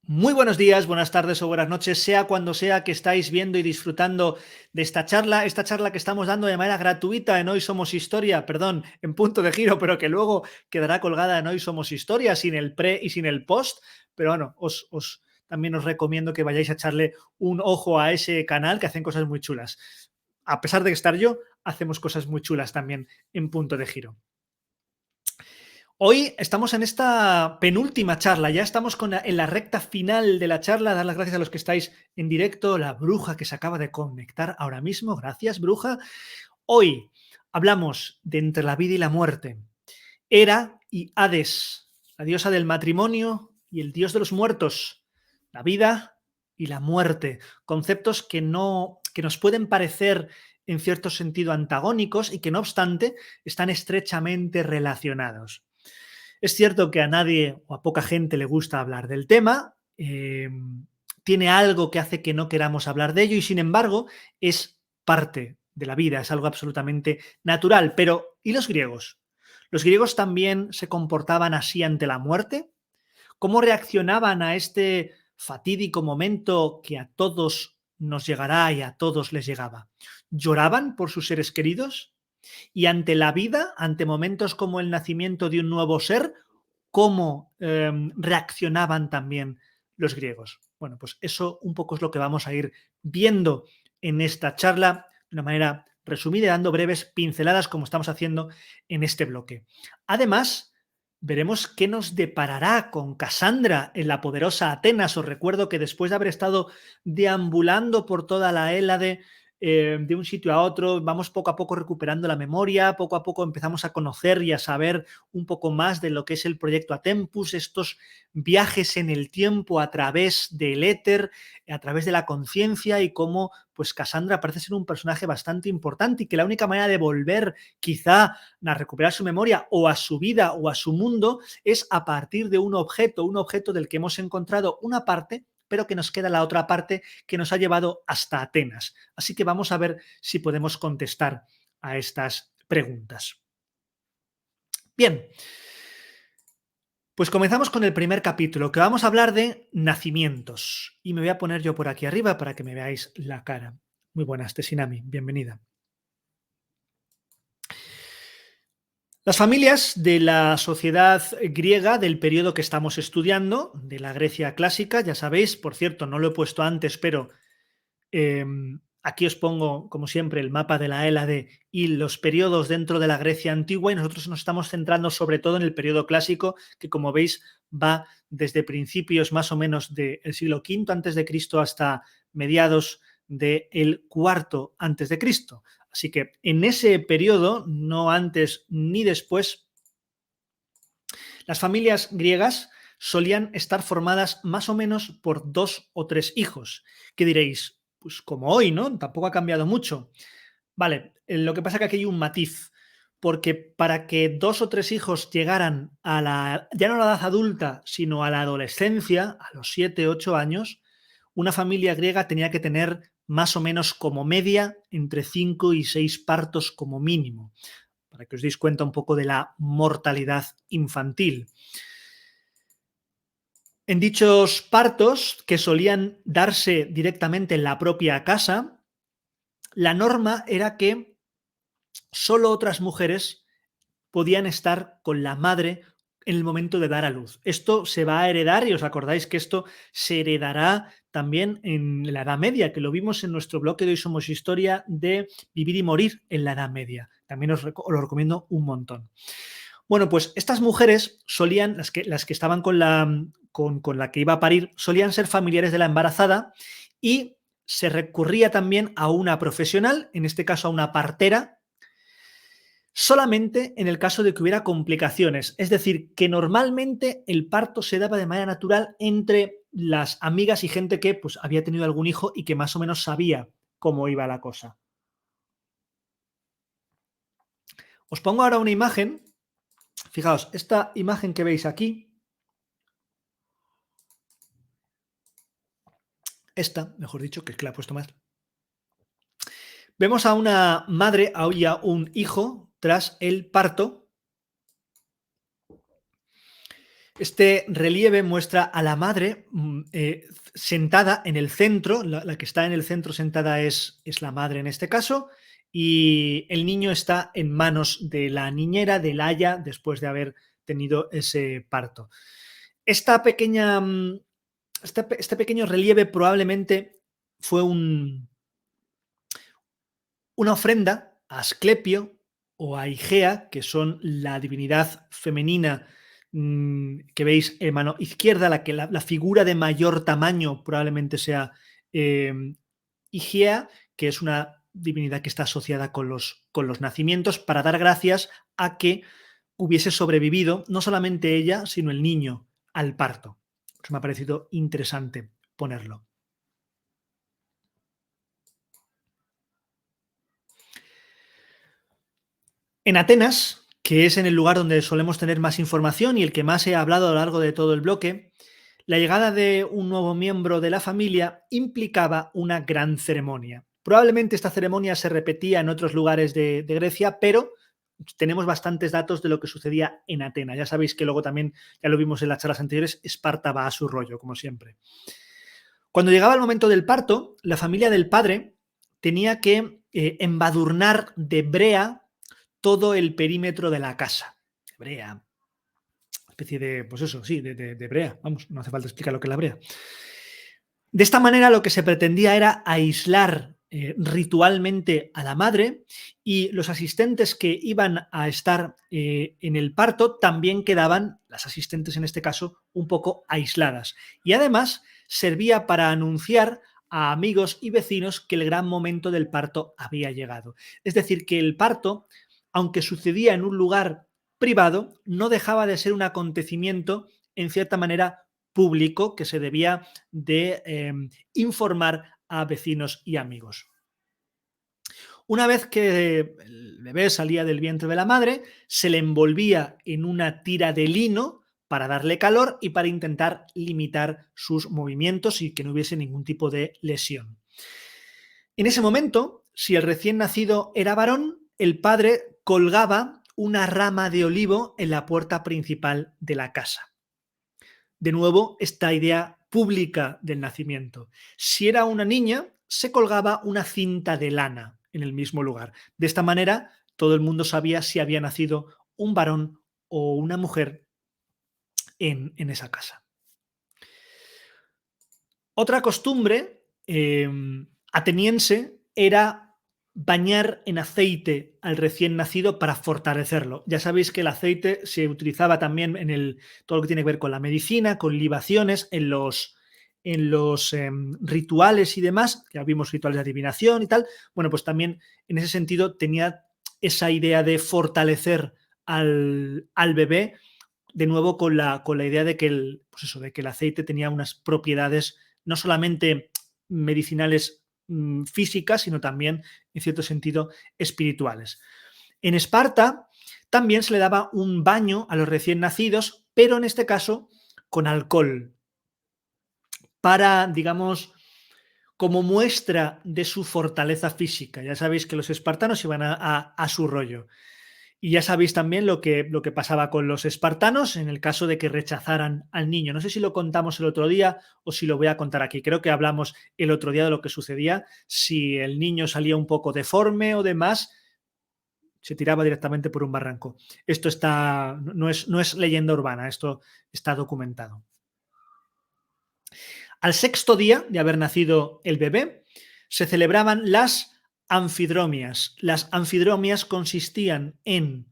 Muy buenos días, buenas tardes o buenas noches, sea cuando sea que estáis viendo y disfrutando de esta charla que estamos dando de manera gratuita en Hoy Somos Historia, perdón, en Punto de Giro, pero que luego quedará colgada en Hoy Somos Historia, sin el pre y sin el post. Pero bueno, también os recomiendo que vayáis a echarle un ojo a ese canal, que hacen cosas muy chulas. A pesar de estar yo, hacemos cosas muy chulas también en Punto de Giro. Hoy estamos en esta penúltima charla, ya estamos en la recta final de la charla. Dar las gracias a los que estáis en directo, la bruja que se acaba de conectar ahora mismo. Gracias, bruja. Hoy hablamos de entre la vida y la muerte. Hera y Hades, la diosa del matrimonio y el dios de los muertos. La vida y la muerte, conceptos que nos pueden parecer en cierto sentido antagónicos y que no obstante están estrechamente relacionados. Es cierto que a nadie o a poca gente le gusta hablar del tema, tiene algo que hace que no queramos hablar de ello y sin embargo es parte de la vida, es algo absolutamente natural. Pero, ¿y los griegos? ¿Los griegos también se comportaban así ante la muerte? ¿Cómo reaccionaban a este fatídico momento que a todos nos llegará y a todos les llegaba? ¿Lloraban por sus seres queridos? Y ante la vida, ante momentos como el nacimiento de un nuevo ser, ¿cómo reaccionaban también los griegos? Bueno, pues eso un poco es lo que vamos a ir viendo en esta charla de una manera resumida, dando breves pinceladas como estamos haciendo en este bloque. Además, veremos qué nos deparará con Casandra en la poderosa Atenas. Os recuerdo que después de haber estado deambulando por toda la Hélade, de un sitio a otro, vamos poco a poco recuperando la memoria, poco a poco empezamos a conocer y a saber un poco más de lo que es el proyecto Atempus, estos viajes en el tiempo a través del éter, a través de la conciencia y cómo pues Cassandra parece ser un personaje bastante importante y que la única manera de volver quizá a recuperar su memoria o a su vida o a su mundo es a partir de un objeto del que hemos encontrado una parte pero que nos queda la otra parte que nos ha llevado hasta Atenas. Así que vamos a ver si podemos contestar a estas preguntas. Bien, pues comenzamos con el primer capítulo, que vamos a hablar de nacimientos. Y me voy a poner yo por aquí arriba para que me veáis la cara. Muy buenas, Tesinami, bienvenida. Las familias de la sociedad griega del periodo que estamos estudiando, de la Grecia clásica, ya sabéis, por cierto, no lo he puesto antes, pero aquí os pongo, como siempre, el mapa de la Hélade y los periodos dentro de la Grecia antigua, y nosotros nos estamos centrando sobre todo en el periodo clásico, que como veis va desde principios más o menos del siglo V antes de Cristo hasta mediados del cuarto antes de Cristo. Así que en ese periodo, no antes ni después, las familias griegas solían estar formadas más o menos por 2 o 3 hijos. ¿Qué diréis? Pues como hoy, ¿no? Tampoco ha cambiado mucho. Vale, lo que pasa es que aquí hay un matiz, porque para que 2 o 3 hijos llegaran a ya no a la edad adulta, sino a la adolescencia, a los 7, 8 años, una familia griega tenía que tener más o menos como media entre 5 y 6 partos como mínimo, para que os deis cuenta un poco de la mortalidad infantil. En dichos partos, que solían darse directamente en la propia casa, la norma era que solo otras mujeres podían estar con la madre en el momento de dar a luz. Esto se va a heredar y os acordáis que esto se heredará también en la Edad Media, que lo vimos en nuestro bloque de Hoy Somos Historia de vivir y morir en la Edad Media. También os lo recomiendo un montón. Bueno, pues estas mujeres solían, las que estaban con la que iba a parir, solían ser familiares de la embarazada y se recurría también a una profesional, en este caso a una partera, solamente en el caso de que hubiera complicaciones. Es decir, que normalmente el parto se daba de manera natural entre las amigas y gente que pues, había tenido algún hijo y que más o menos sabía cómo iba la cosa. Os pongo ahora una imagen. Fijaos, esta imagen que veis aquí, esta, mejor dicho, que es que la he puesto mal. Vemos a una madre y a un hijo tras el parto. Este relieve muestra a la madre sentada en el centro, la que está en el centro sentada es la madre en este caso, y el niño está en manos de la niñera, del aya, después de haber tenido ese parto. Esta pequeña, este pequeño relieve probablemente fue una ofrenda a Asclepio o a Igea, que son la divinidad femenina que veis en mano izquierda, la figura de mayor tamaño probablemente sea Igea, que es una divinidad que está asociada con los nacimientos, para dar gracias a que hubiese sobrevivido no solamente ella, sino el niño al parto. Pues me ha parecido interesante ponerlo. En Atenas, que es en el lugar donde solemos tener más información y el que más he hablado a lo largo de todo el bloque, la llegada de un nuevo miembro de la familia implicaba una gran ceremonia. Probablemente esta ceremonia se repetía en otros lugares de Grecia, pero tenemos bastantes datos de lo que sucedía en Atenas. Ya sabéis que luego también, ya lo vimos en las charlas anteriores, Esparta va a su rollo, como siempre. Cuando llegaba el momento del parto, la familia del padre tenía que embadurnar de brea todo el perímetro de la casa. Brea, especie de, pues eso, sí, de brea. Vamos, no hace falta explicar lo que es la brea. De esta manera lo que se pretendía era aislar ritualmente a la madre, y los asistentes que iban a estar en el parto también quedaban, las asistentes en este caso, un poco aisladas. Y además servía para anunciar a amigos y vecinos que el gran momento del parto había llegado. Es decir, que el parto, aunque sucedía en un lugar privado, no dejaba de ser un acontecimiento en cierta manera público que se debía de informar a vecinos y amigos. Una vez que el bebé salía del vientre de la madre, se le envolvía en una tira de lino para darle calor y para intentar limitar sus movimientos y que no hubiese ningún tipo de lesión. En ese momento, si el recién nacido era varón, el padre colgaba una rama de olivo en la puerta principal de la casa. De nuevo, esta idea pública del nacimiento. Si era una niña, se colgaba una cinta de lana en el mismo lugar. De esta manera, todo el mundo sabía si había nacido un varón o una mujer en esa casa. Otra costumbre ateniense era bañar en aceite al recién nacido para fortalecerlo. Ya sabéis que el aceite se utilizaba también en todo lo que tiene que ver con la medicina, con libaciones, en los rituales y demás, que vimos rituales de adivinación y tal. Bueno, pues también en ese sentido tenía esa idea de fortalecer al bebé, de nuevo con la idea de que de que el aceite tenía unas propiedades no solamente medicinales físicas, sino también, en cierto sentido, espirituales. En Esparta también se le daba un baño a los recién nacidos, pero en este caso con alcohol, para, digamos, como muestra de su fortaleza física. Ya sabéis que los espartanos iban a su rollo. Y ya sabéis también lo que pasaba con los espartanos en el caso de que rechazaran al niño. No sé si lo contamos el otro día o si lo voy a contar aquí. Creo que hablamos el otro día de lo que sucedía si el niño salía un poco deforme o demás, se tiraba directamente por un barranco. Esto no es leyenda urbana, esto está documentado. Al sexto día de haber nacido el bebé, se celebraban las anfidromias. Las anfidromias consistían en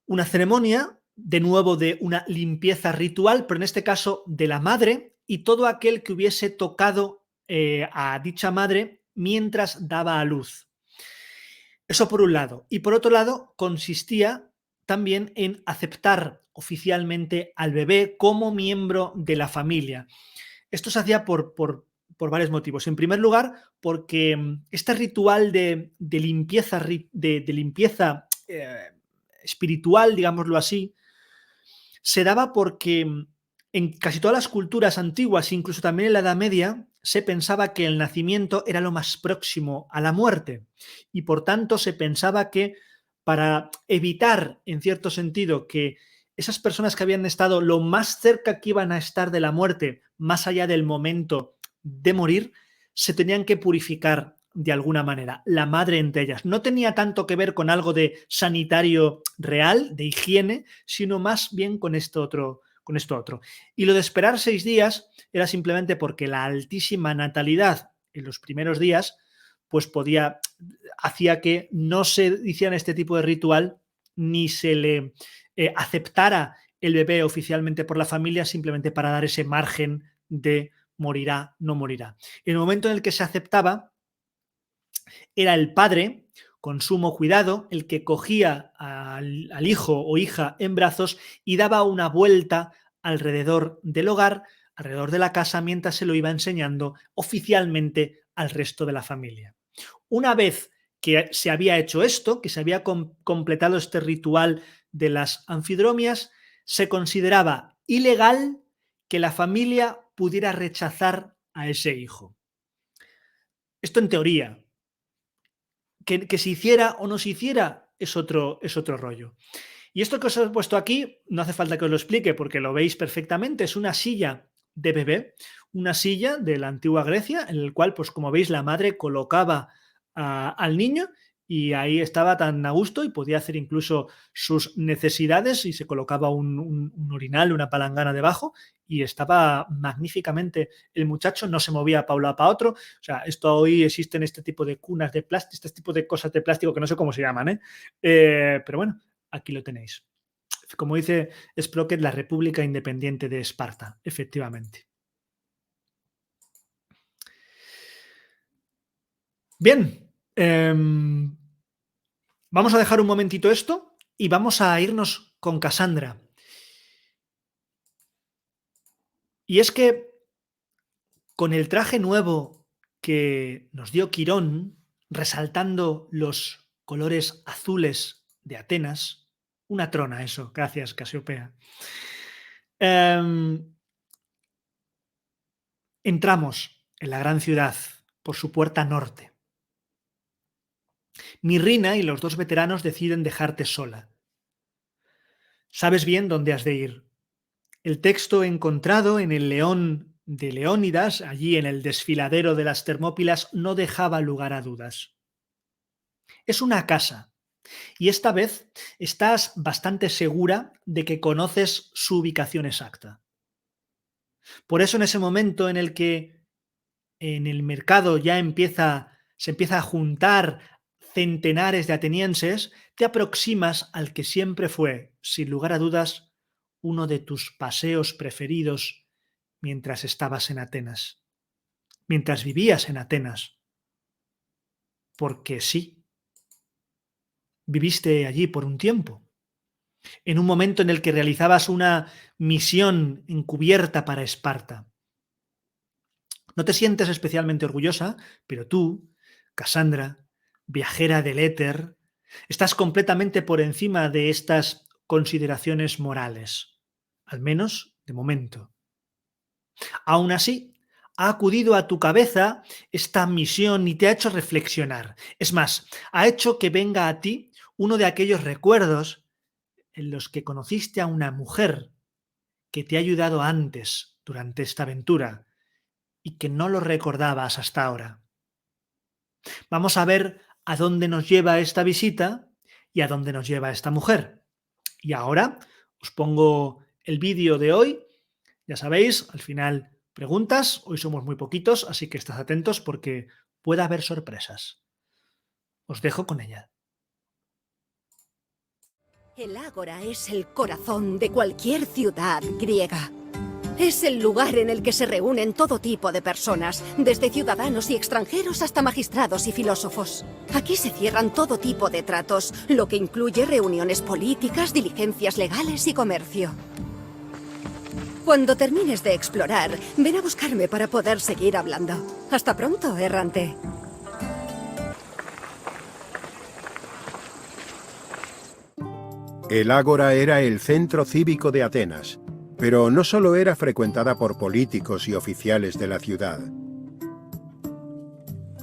una ceremonia, de nuevo de una limpieza ritual, pero en este caso de la madre y todo aquel que hubiese tocado a dicha madre mientras daba a luz. Eso por un lado. Y por otro lado, consistía también en aceptar oficialmente al bebé como miembro de la familia. Esto se hacía por varios motivos. En primer lugar, porque este ritual de limpieza, espiritual, digámoslo así, se daba porque en casi todas las culturas antiguas, incluso también en la Edad Media, se pensaba que el nacimiento era lo más próximo a la muerte y por tanto se pensaba que para evitar, en cierto sentido, que esas personas que habían estado lo más cerca que iban a estar de la muerte, más allá del momento de morir, se tenían que purificar de alguna manera, la madre entre ellas. No tenía tanto que ver con algo de sanitario real, de higiene, sino más bien con esto otro. Con esto otro. Y lo de esperar 6 días era simplemente porque la altísima natalidad en los primeros días, pues hacía que no se hiciera este tipo de ritual ni se le aceptara el bebé oficialmente por la familia, simplemente para dar ese margen de morirá, no morirá. En el momento en el que se aceptaba, era el padre, con sumo cuidado, el que cogía al hijo o hija en brazos y daba una vuelta alrededor del hogar, alrededor de la casa, mientras se lo iba enseñando oficialmente al resto de la familia. Una vez que se había hecho esto, que se había completado este ritual de las anfidromias, se consideraba ilegal que la familia pudiera rechazar a ese hijo. Esto en teoría. Que se hiciera o no se hiciera es otro rollo. Y esto que os he puesto aquí, no hace falta que os lo explique porque lo veis perfectamente, es una silla de bebé, una silla de la antigua Grecia, en el cual, pues como veis, la madre colocaba al niño y ahí estaba tan a gusto y podía hacer incluso sus necesidades y se colocaba un urinal, una palangana debajo y estaba magníficamente. El muchacho no se movía para un lado para otro. O sea, esto hoy existen este tipo de cunas de plástico, este tipo de cosas de plástico que no sé cómo se llaman, pero bueno, aquí lo tenéis. Como dice Sprocket, la República Independiente de Esparta, efectivamente. Bien, vamos a dejar un momentito esto y vamos a irnos con Casandra. Y es que con el traje nuevo que nos dio Quirón, resaltando los colores azules de Atenas, una trona eso, gracias Casiopea. Entramos en la gran ciudad por su puerta norte. Mirrina y los 2 veteranos deciden dejarte sola. Sabes bien dónde has de ir. El texto encontrado en el León de Leónidas, allí en el desfiladero de las Termópilas, no dejaba lugar a dudas. Es una casa, y esta vez estás bastante segura de que conoces su ubicación exacta. Por eso en ese momento en el que en el mercado se empieza a juntar centenares de atenienses, te aproximas al que siempre fue, sin lugar a dudas, uno de tus paseos preferidos mientras estabas en Atenas, mientras vivías en Atenas. Porque sí, viviste allí por un tiempo, en un momento en el que realizabas una misión encubierta para Esparta. No te sientes especialmente orgullosa, pero tú, Casandra, viajera del éter, estás completamente por encima de estas consideraciones morales, al menos de momento. Aún así, ha acudido a tu cabeza esta misión y te ha hecho reflexionar. Es más, ha hecho que venga a ti uno de aquellos recuerdos en los que conociste a una mujer que te ha ayudado antes durante esta aventura y que no lo recordabas hasta ahora. Vamos a ver a dónde nos lleva esta visita y a dónde nos lleva esta mujer. Y ahora os pongo el vídeo de hoy. Ya sabéis, al final preguntas. Hoy somos muy poquitos, así que estad atentos porque puede haber sorpresas. Os dejo con ella. El Ágora es el corazón de cualquier ciudad griega. Es el lugar en el que se reúnen todo tipo de personas, desde ciudadanos y extranjeros hasta magistrados y filósofos. Aquí se cierran todo tipo de tratos, lo que incluye reuniones políticas, diligencias legales y comercio. Cuando termines de explorar, ven a buscarme para poder seguir hablando. Hasta pronto, errante. El Ágora era el centro cívico de Atenas, pero no solo era frecuentada por políticos y oficiales de la ciudad.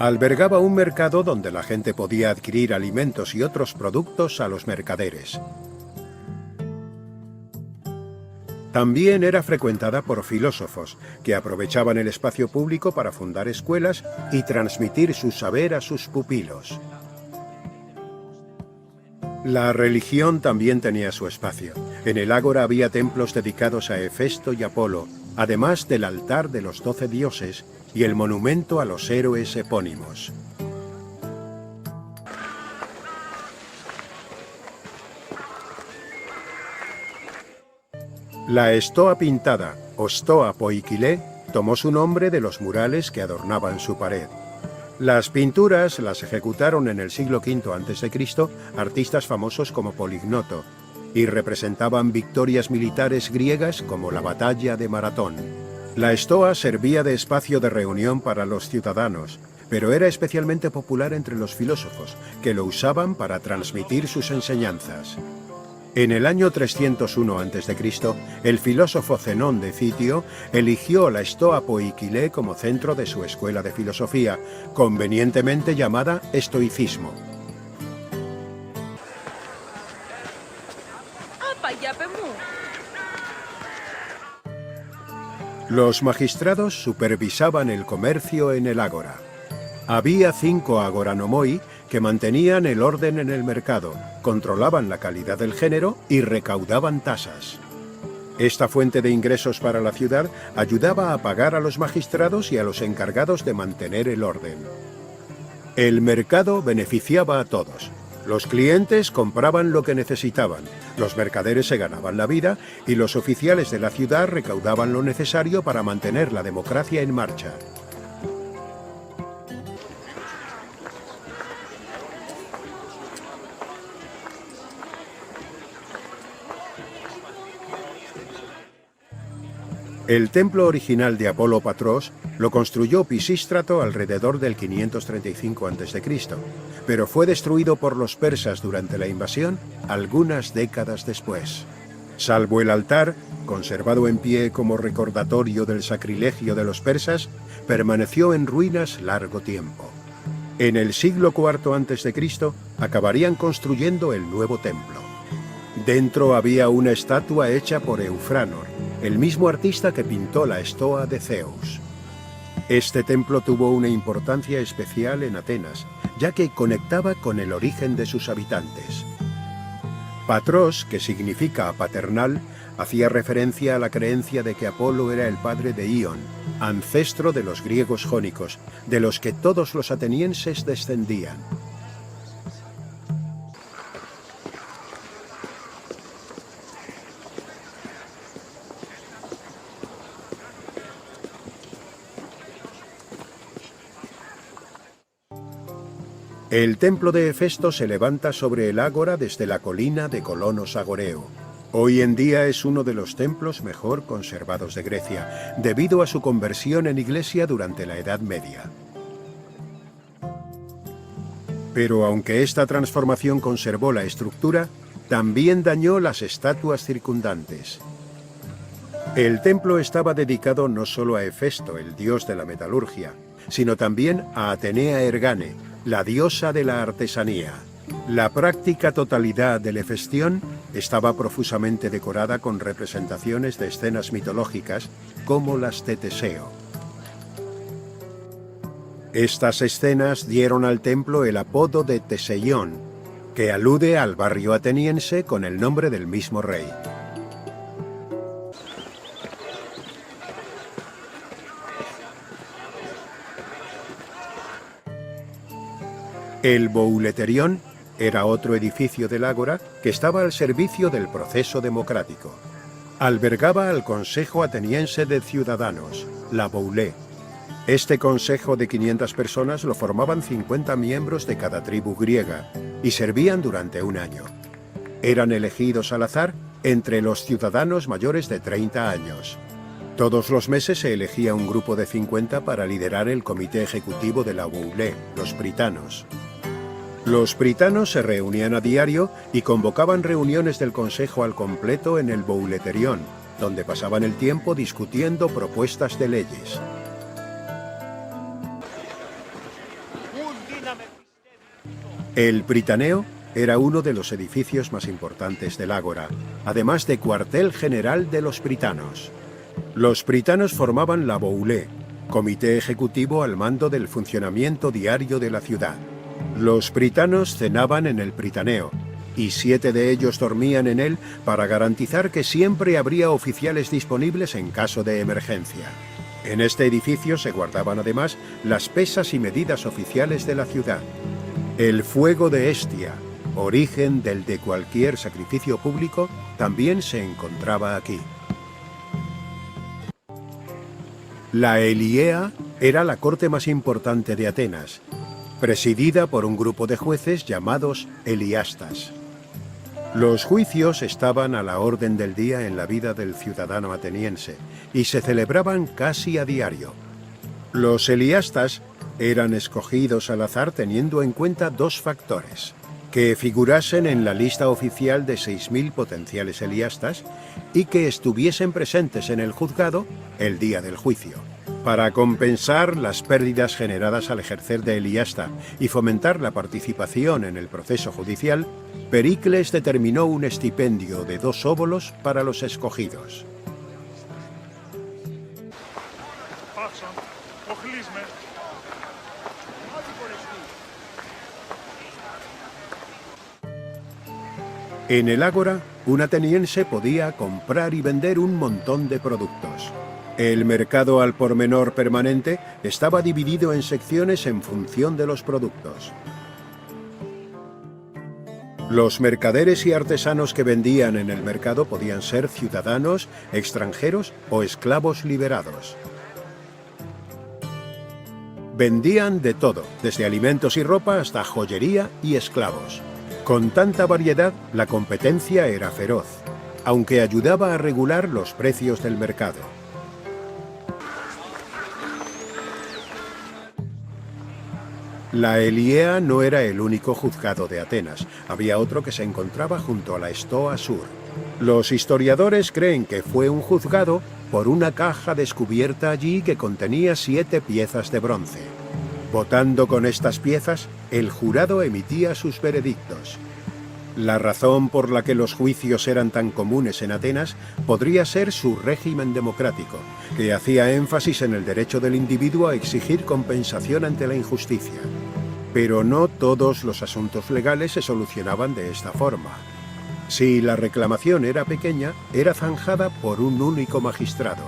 Albergaba un mercado donde la gente podía adquirir alimentos y otros productos a los mercaderes. También era frecuentada por filósofos, que aprovechaban el espacio público para fundar escuelas y transmitir su saber a sus pupilos. La religión también tenía su espacio. En el ágora había templos dedicados a Hefesto y Apolo, además del altar de los 12 dioses y el monumento a los héroes epónimos. La estoa pintada, o stoa poikilé, tomó su nombre de los murales que adornaban su pared. Las pinturas las ejecutaron en el siglo V a.C. artistas famosos como Polignoto, y representaban victorias militares griegas como la batalla de Maratón. La estoa servía de espacio de reunión para los ciudadanos, pero era especialmente popular entre los filósofos, que lo usaban para transmitir sus enseñanzas. En el año 301 a.C., el filósofo Zenón de Citio eligió la estoa poikilé como centro de su escuela de filosofía, convenientemente llamada estoicismo. Los magistrados supervisaban el comercio en el ágora. Había 5 agoranomoi que mantenían el orden en el mercado, controlaban la calidad del género y recaudaban tasas. Esta fuente de ingresos para la ciudad ayudaba a pagar a los magistrados y a los encargados de mantener el orden. El mercado beneficiaba a todos. Los clientes compraban lo que necesitaban, los mercaderes se ganaban la vida y los oficiales de la ciudad recaudaban lo necesario para mantener la democracia en marcha. El templo original de Apolo Patros lo construyó Pisístrato alrededor del 535 a.C., pero fue destruido por los persas durante la invasión algunas décadas después. Salvo el altar, conservado en pie como recordatorio del sacrilegio de los persas, permaneció en ruinas largo tiempo. En el siglo IV a.C. acabarían construyendo el nuevo templo. Dentro había una estatua hecha por Eufranor, el mismo artista que pintó la estoa de Zeus. Este templo tuvo una importancia especial en Atenas, ya que conectaba con el origen de sus habitantes. Patros, que significa paternal, hacía referencia a la creencia de que Apolo era el padre de Ion, ancestro de los griegos jónicos, de los que todos los atenienses descendían. El templo de Hefesto se levanta sobre el ágora desde la colina de Colonos Agoreo. Hoy en día es uno de los templos mejor conservados de Grecia, debido a su conversión en iglesia durante la Edad Media. Pero aunque esta transformación conservó la estructura, también dañó las estatuas circundantes. El templo estaba dedicado no solo a Hefesto, el dios de la metalurgia, sino también a Atenea Ergane, la diosa de la artesanía. La práctica totalidad del Hefestión estaba profusamente decorada con representaciones de escenas mitológicas, como las de Teseo. Estas escenas dieron al templo el apodo de Teseión, que alude al barrio ateniense con el nombre del mismo rey. El Bouleterión era otro edificio del ágora que estaba al servicio del proceso democrático. Albergaba al Consejo Ateniense de Ciudadanos, la Boulé. Este consejo de 500 personas lo formaban 50 miembros de cada tribu griega y servían durante un año. Eran elegidos al azar entre los ciudadanos mayores de 30 años. Todos los meses se elegía un grupo de 50 para liderar el comité ejecutivo de la Boulé, los pritanos. Los pritanos se reunían a diario y convocaban reuniones del consejo al completo en el Bouleterión, donde pasaban el tiempo discutiendo propuestas de leyes. El pritaneo era uno de los edificios más importantes del ágora, además de cuartel general de los britanos. Los britanos formaban la Boulé, comité ejecutivo al mando del funcionamiento diario de la ciudad. Los britanos cenaban en el Britaneo, y 7 de ellos dormían en él para garantizar que siempre habría oficiales disponibles en caso de emergencia. En este edificio se guardaban además las pesas y medidas oficiales de la ciudad. El fuego de Hestia, origen del de cualquier sacrificio público, también se encontraba aquí. La Heliea era la corte más importante de Atenas, presidida por un grupo de jueces llamados heliastas. Los juicios estaban a la orden del día en la vida del ciudadano ateniense y se celebraban casi a diario. Los heliastas eran escogidos al azar teniendo en cuenta 2 factores: que figurasen en la lista oficial de 6.000 potenciales heliastas y que estuviesen presentes en el juzgado el día del juicio. Para compensar las pérdidas generadas al ejercer de heliasta y fomentar la participación en el proceso judicial, Pericles determinó un estipendio de 2 óbolos para los escogidos. En el ágora, un ateniense podía comprar y vender un montón de productos. El mercado al por menor permanente estaba dividido en secciones en función de los productos. Los mercaderes y artesanos que vendían en el mercado podían ser ciudadanos, extranjeros o esclavos liberados. Vendían de todo, desde alimentos y ropa hasta joyería y esclavos. Con tanta variedad, la competencia era feroz, aunque ayudaba a regular los precios del mercado. La Heliea no era el único juzgado de Atenas, había otro que se encontraba junto a la Stoa Sur. Los historiadores creen que fue un juzgado por una caja descubierta allí que contenía 7 piezas de bronce. Votando con estas piezas, el jurado emitía sus veredictos. La razón por la que los juicios eran tan comunes en Atenas podría ser su régimen democrático, que hacía énfasis en el derecho del individuo a exigir compensación ante la injusticia. Pero no todos los asuntos legales se solucionaban de esta forma. Si la reclamación era pequeña, era zanjada por un único magistrado.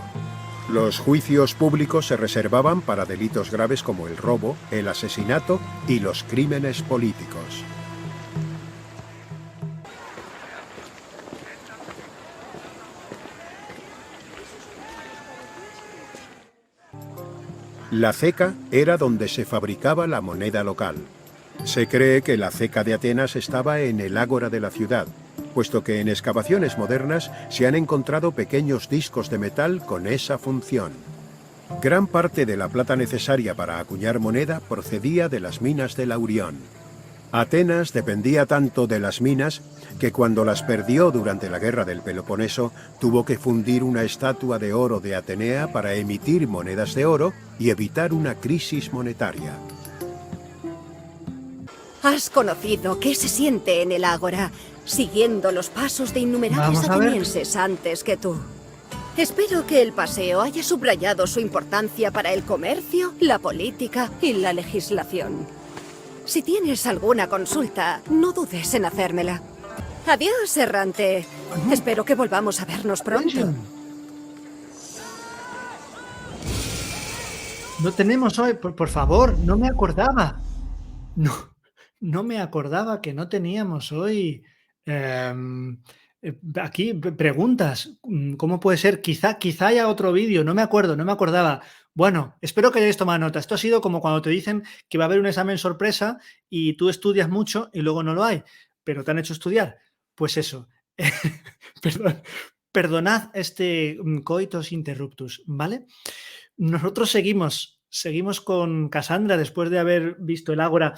Los juicios públicos se reservaban para delitos graves como el robo, el asesinato y los crímenes políticos. La ceca era donde se fabricaba la moneda local. Se cree que la ceca de Atenas estaba en el ágora de la ciudad, puesto que en excavaciones modernas se han encontrado pequeños discos de metal con esa función. Gran parte de la plata necesaria para acuñar moneda procedía de las minas de Laurión. Atenas dependía tanto de las minas que cuando las perdió durante la guerra del Peloponeso tuvo que fundir una estatua de oro de Atenea para emitir monedas de oro y evitar una crisis monetaria. Has conocido qué se siente en el ágora, siguiendo los pasos de innumerables Vamos a ver. atenienses antes que tú. Espero que el paseo haya subrayado su importancia para el comercio, la política y la legislación. Si tienes alguna consulta, no dudes en hacérmela. Adiós, errante. Espero que volvamos a vernos pronto. No tenemos hoy, por favor, no me acordaba. No me acordaba que no teníamos hoy aquí preguntas. ¿Cómo puede ser? Quizá haya otro vídeo, no me acordaba. Bueno, espero que hayáis tomado nota. Esto ha sido como cuando te dicen que va a haber un examen sorpresa y tú estudias mucho y luego no lo hay, pero te han hecho estudiar. Pues eso. Perdonad este coitus interruptus, ¿vale? Nosotros seguimos con Cassandra después de haber visto el ágora.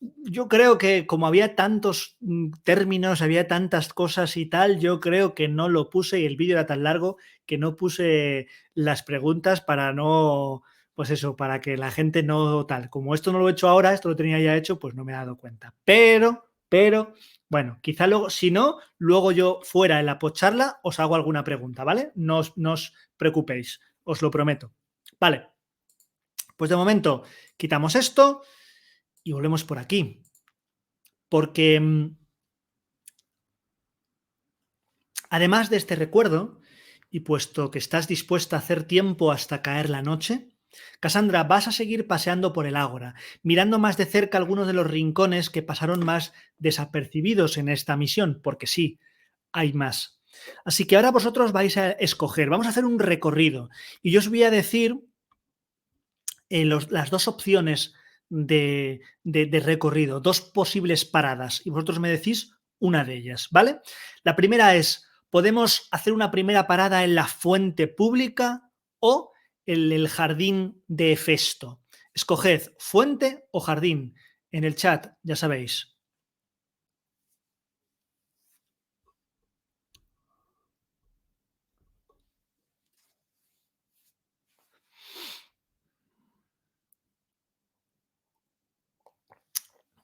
Yo creo que como había tantos términos, había tantas cosas y tal, yo creo que no lo puse y el vídeo era tan largo que no puse las preguntas para no, pues eso, para que la gente no tal. Como esto no lo he hecho ahora, esto lo tenía ya hecho, pues no me he dado cuenta. Pero pero bueno, quizá luego, si no, luego yo fuera en la postcharla os hago alguna pregunta, ¿vale? No os preocupéis, os lo prometo. Vale, pues de momento quitamos esto y volvemos por aquí. Porque además de este recuerdo, y puesto que estás dispuesta a hacer tiempo hasta caer la noche, Cassandra, vas a seguir paseando por el ágora, mirando más de cerca algunos de los rincones que pasaron más desapercibidos en esta misión, porque sí, hay más. Así que ahora vosotros vais a escoger, vamos a hacer un recorrido y yo os voy a decir las dos opciones de recorrido, dos posibles paradas, y vosotros me decís una de ellas, ¿vale? La primera es, podemos hacer una primera parada en la fuente pública o en el jardín de Hefesto. Escoged fuente o jardín. En el chat, ya sabéis.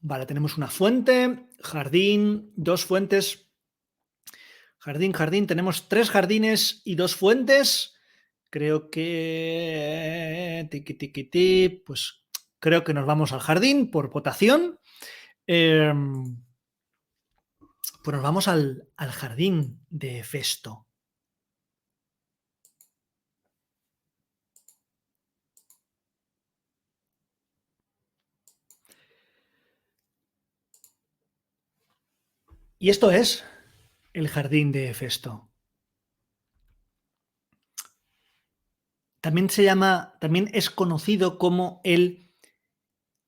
Vale, tenemos una fuente, jardín, dos fuentes. Jardín, jardín, tenemos 3 jardines y 2 fuentes. Creo que... Tiqui, tiqui, ti, pues creo que nos vamos al jardín por votación. Pues nos vamos al jardín de Hefesto. Y esto es el jardín de Hefesto. También se llama, también es conocido como el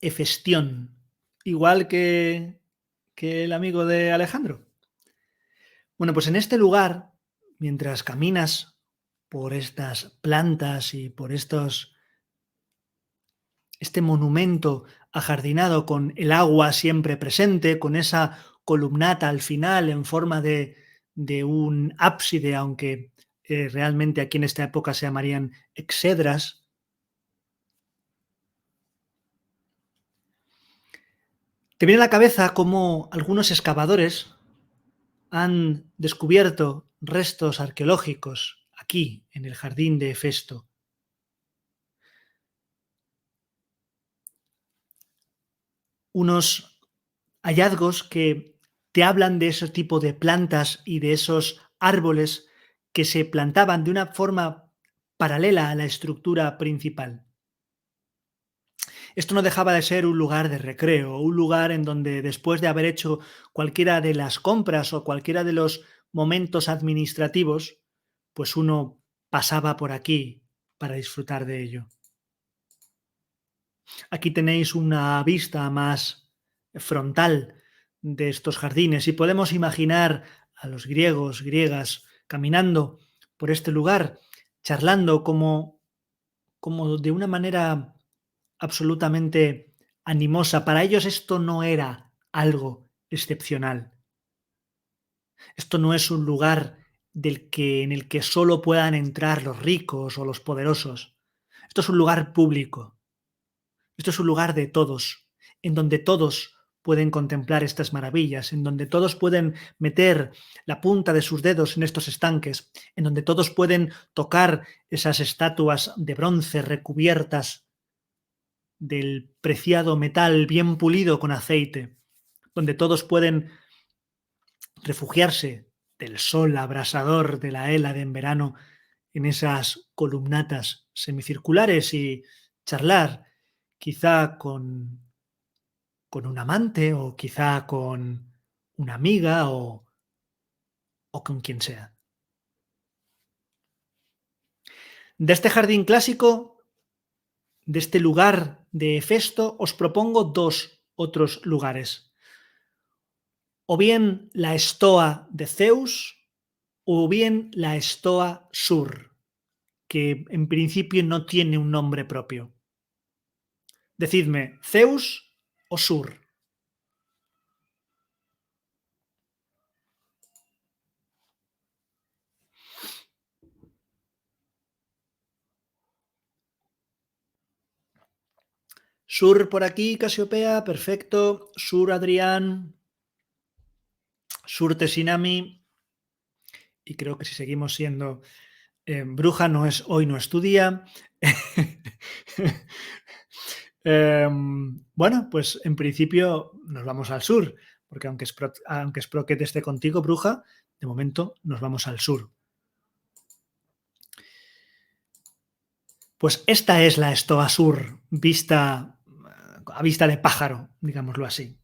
Hefestión, igual que el amigo de Alejandro. Bueno, pues en este lugar, mientras caminas por estas plantas y por este monumento ajardinado con el agua siempre presente, con esa columnata al final en forma de un ábside, aunque realmente aquí en esta época se llamarían exedras. Te viene a la cabeza cómo algunos excavadores han descubierto restos arqueológicos aquí, en el jardín de Hefesto. Unos hallazgos que te hablan de ese tipo de plantas y de esos árboles que se plantaban de una forma paralela a la estructura principal. Esto no dejaba de ser un lugar de recreo, un lugar en donde después de haber hecho cualquiera de las compras o cualquiera de los momentos administrativos, pues uno pasaba por aquí para disfrutar de ello. Aquí tenéis una vista más frontal de estos jardines y podemos imaginar a los griegos, griegas, caminando por este lugar, charlando como de una manera absolutamente animosa. Para ellos esto no era algo excepcional. Esto no es un lugar en el que solo puedan entrar los ricos o los poderosos. Esto es un lugar público. Esto es un lugar de todos, en donde todos pueden contemplar estas maravillas, en donde todos pueden meter la punta de sus dedos en estos estanques, en donde todos pueden tocar esas estatuas de bronce recubiertas del preciado metal bien pulido con aceite, donde todos pueden refugiarse del sol abrasador de la Hélade en verano en esas columnatas semicirculares y charlar quizá con un amante o quizá con una amiga o con quien sea. De este jardín clásico, de este lugar de Hefesto, os propongo dos otros lugares. O bien la estoa de Zeus o bien la estoa Sur, que en principio no tiene un nombre propio. Decidme, ¿Zeus o Sur? Sur por aquí, Casiopea, perfecto. Sur, Adrián. Sur Tesinami, y creo que si seguimos siendo bruja, hoy no es tu día. Bueno, pues en principio nos vamos al sur, porque aunque Sprocket esté contigo, bruja, de momento nos vamos al sur. Pues esta es la Estoa Sur, vista a vista de pájaro, digámoslo así.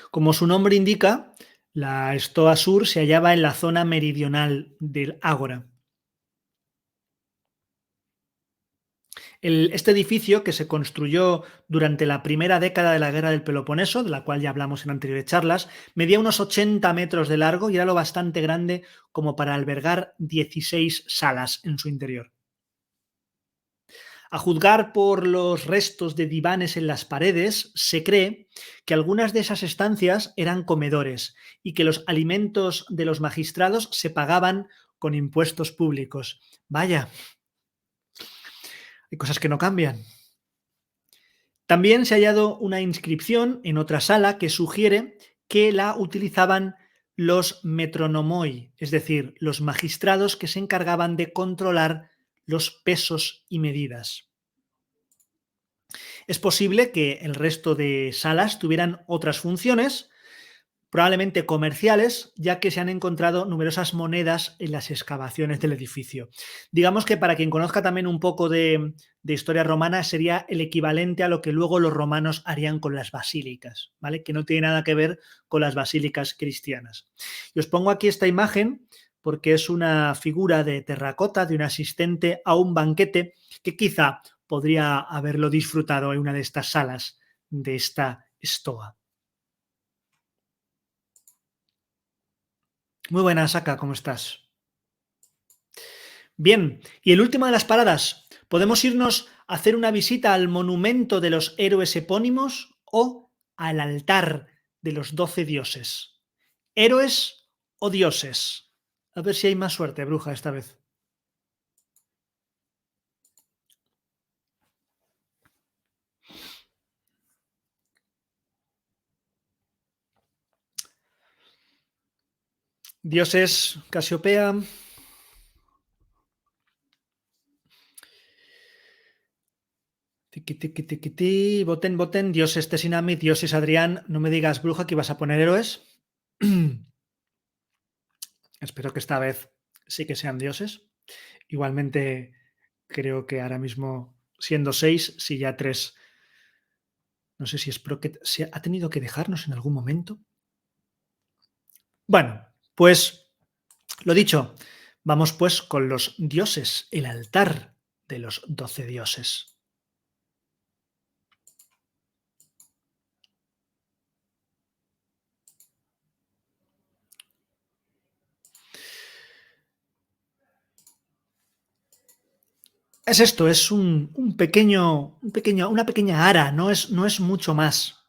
Como su nombre indica, la Estoa Sur se hallaba en la zona meridional del Ágora. Este edificio, que se construyó durante la primera década de la Guerra del Peloponeso, de la cual ya hablamos en anteriores charlas, medía unos 80 metros de largo y era lo bastante grande como para albergar 16 salas en su interior. A juzgar por los restos de divanes en las paredes, se cree que algunas de esas estancias eran comedores y que los alimentos de los magistrados se pagaban con impuestos públicos. Vaya, hay cosas que no cambian. También se ha hallado una inscripción en otra sala que sugiere que la utilizaban los metronomoi, es decir, los magistrados que se encargaban de controlar los pesos y medidas. Es posible que el resto de salas tuvieran otras funciones, probablemente comerciales, ya que se han encontrado numerosas monedas en las excavaciones del edificio. Digamos que para quien conozca también un poco de historia romana, sería el equivalente a lo que luego los romanos harían con las basílicas, ¿vale? Que no tiene nada que ver con las basílicas cristianas. Y os pongo aquí esta imagen porque es una figura de terracota de un asistente a un banquete que quizá podría haberlo disfrutado en una de estas salas de esta estoa. Muy buenas, Saka, ¿cómo estás? Bien, y el último de las paradas, ¿podemos irnos a hacer una visita al monumento de los héroes epónimos o al altar de los 12 dioses? ¿Héroes o dioses? A ver si hay más suerte, bruja, esta vez. Dioses, Casiopea. Tiqui, tiqui, tiqui, ti. Voten, voten. Dioses Tesinami, dioses Adrián. No me digas, bruja, que ibas a poner héroes. Espero que esta vez sí que sean dioses. Igualmente, creo que ahora mismo, siendo 6, si ya 3, no sé si Sprocket se ha tenido que dejarnos en algún momento. Bueno, pues lo dicho, vamos pues con los dioses, el altar de los 12 dioses. Es esto, es una pequeña ara, no es mucho más.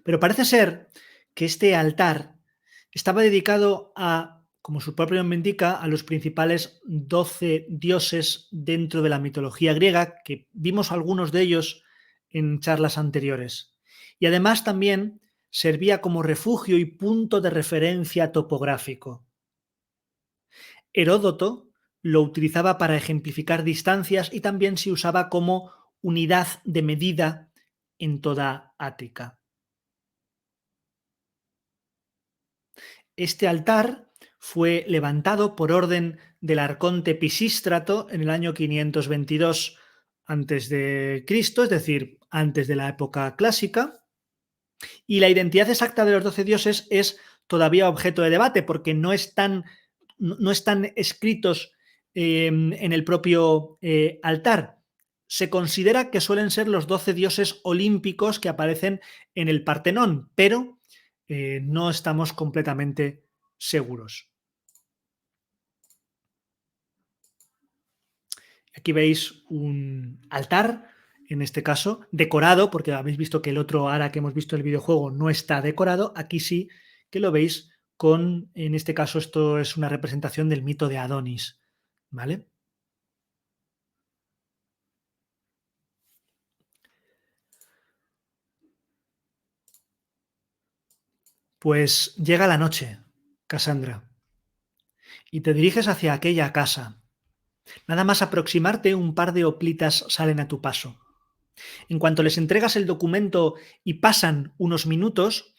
Pero parece ser que este altar estaba dedicado a, como su propio nombre indica, a los principales 12 dioses dentro de la mitología griega, que vimos algunos de ellos en charlas anteriores. Y además también servía como refugio y punto de referencia topográfico. Heródoto lo utilizaba para ejemplificar distancias y también se usaba como unidad de medida en toda Ática. Este altar fue levantado por orden del arconte Pisístrato en el año 522 a.C., es decir, antes de la época clásica, y la identidad exacta de los 12 dioses es todavía objeto de debate porque no están escritos en el propio altar. Se considera que suelen ser los 12 dioses olímpicos que aparecen en el Partenón, pero no estamos completamente seguros. Aquí veis un altar, en este caso, decorado, porque habéis visto que el otro ara que hemos visto en el videojuego no está decorado. Aquí sí que lo veis con, en este caso, esto es una representación del mito de Adonis, ¿vale? Pues llega la noche, Cassandra, y te diriges hacia aquella casa. Nada más aproximarte, un par de hoplitas salen a tu paso. En cuanto les entregas el documento y pasan unos minutos,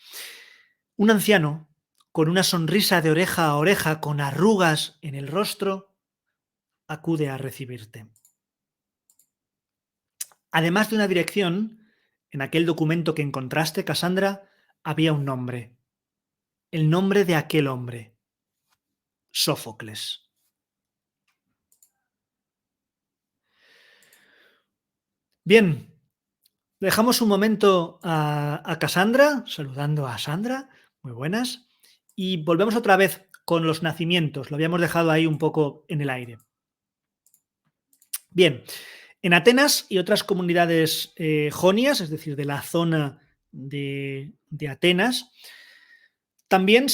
un anciano, con una sonrisa de oreja a oreja, con arrugas en el rostro, acude a recibirte. Además de una dirección, en aquel documento que encontraste, Cassandra, había un nombre. El nombre de aquel hombre, Sófocles. Bien, dejamos un momento a Cassandra, saludando a Sandra, muy buenas, y volvemos otra vez con los nacimientos, lo habíamos dejado ahí un poco en el aire. Bien, en Atenas y otras comunidades jonias, es decir, de la zona de Atenas, también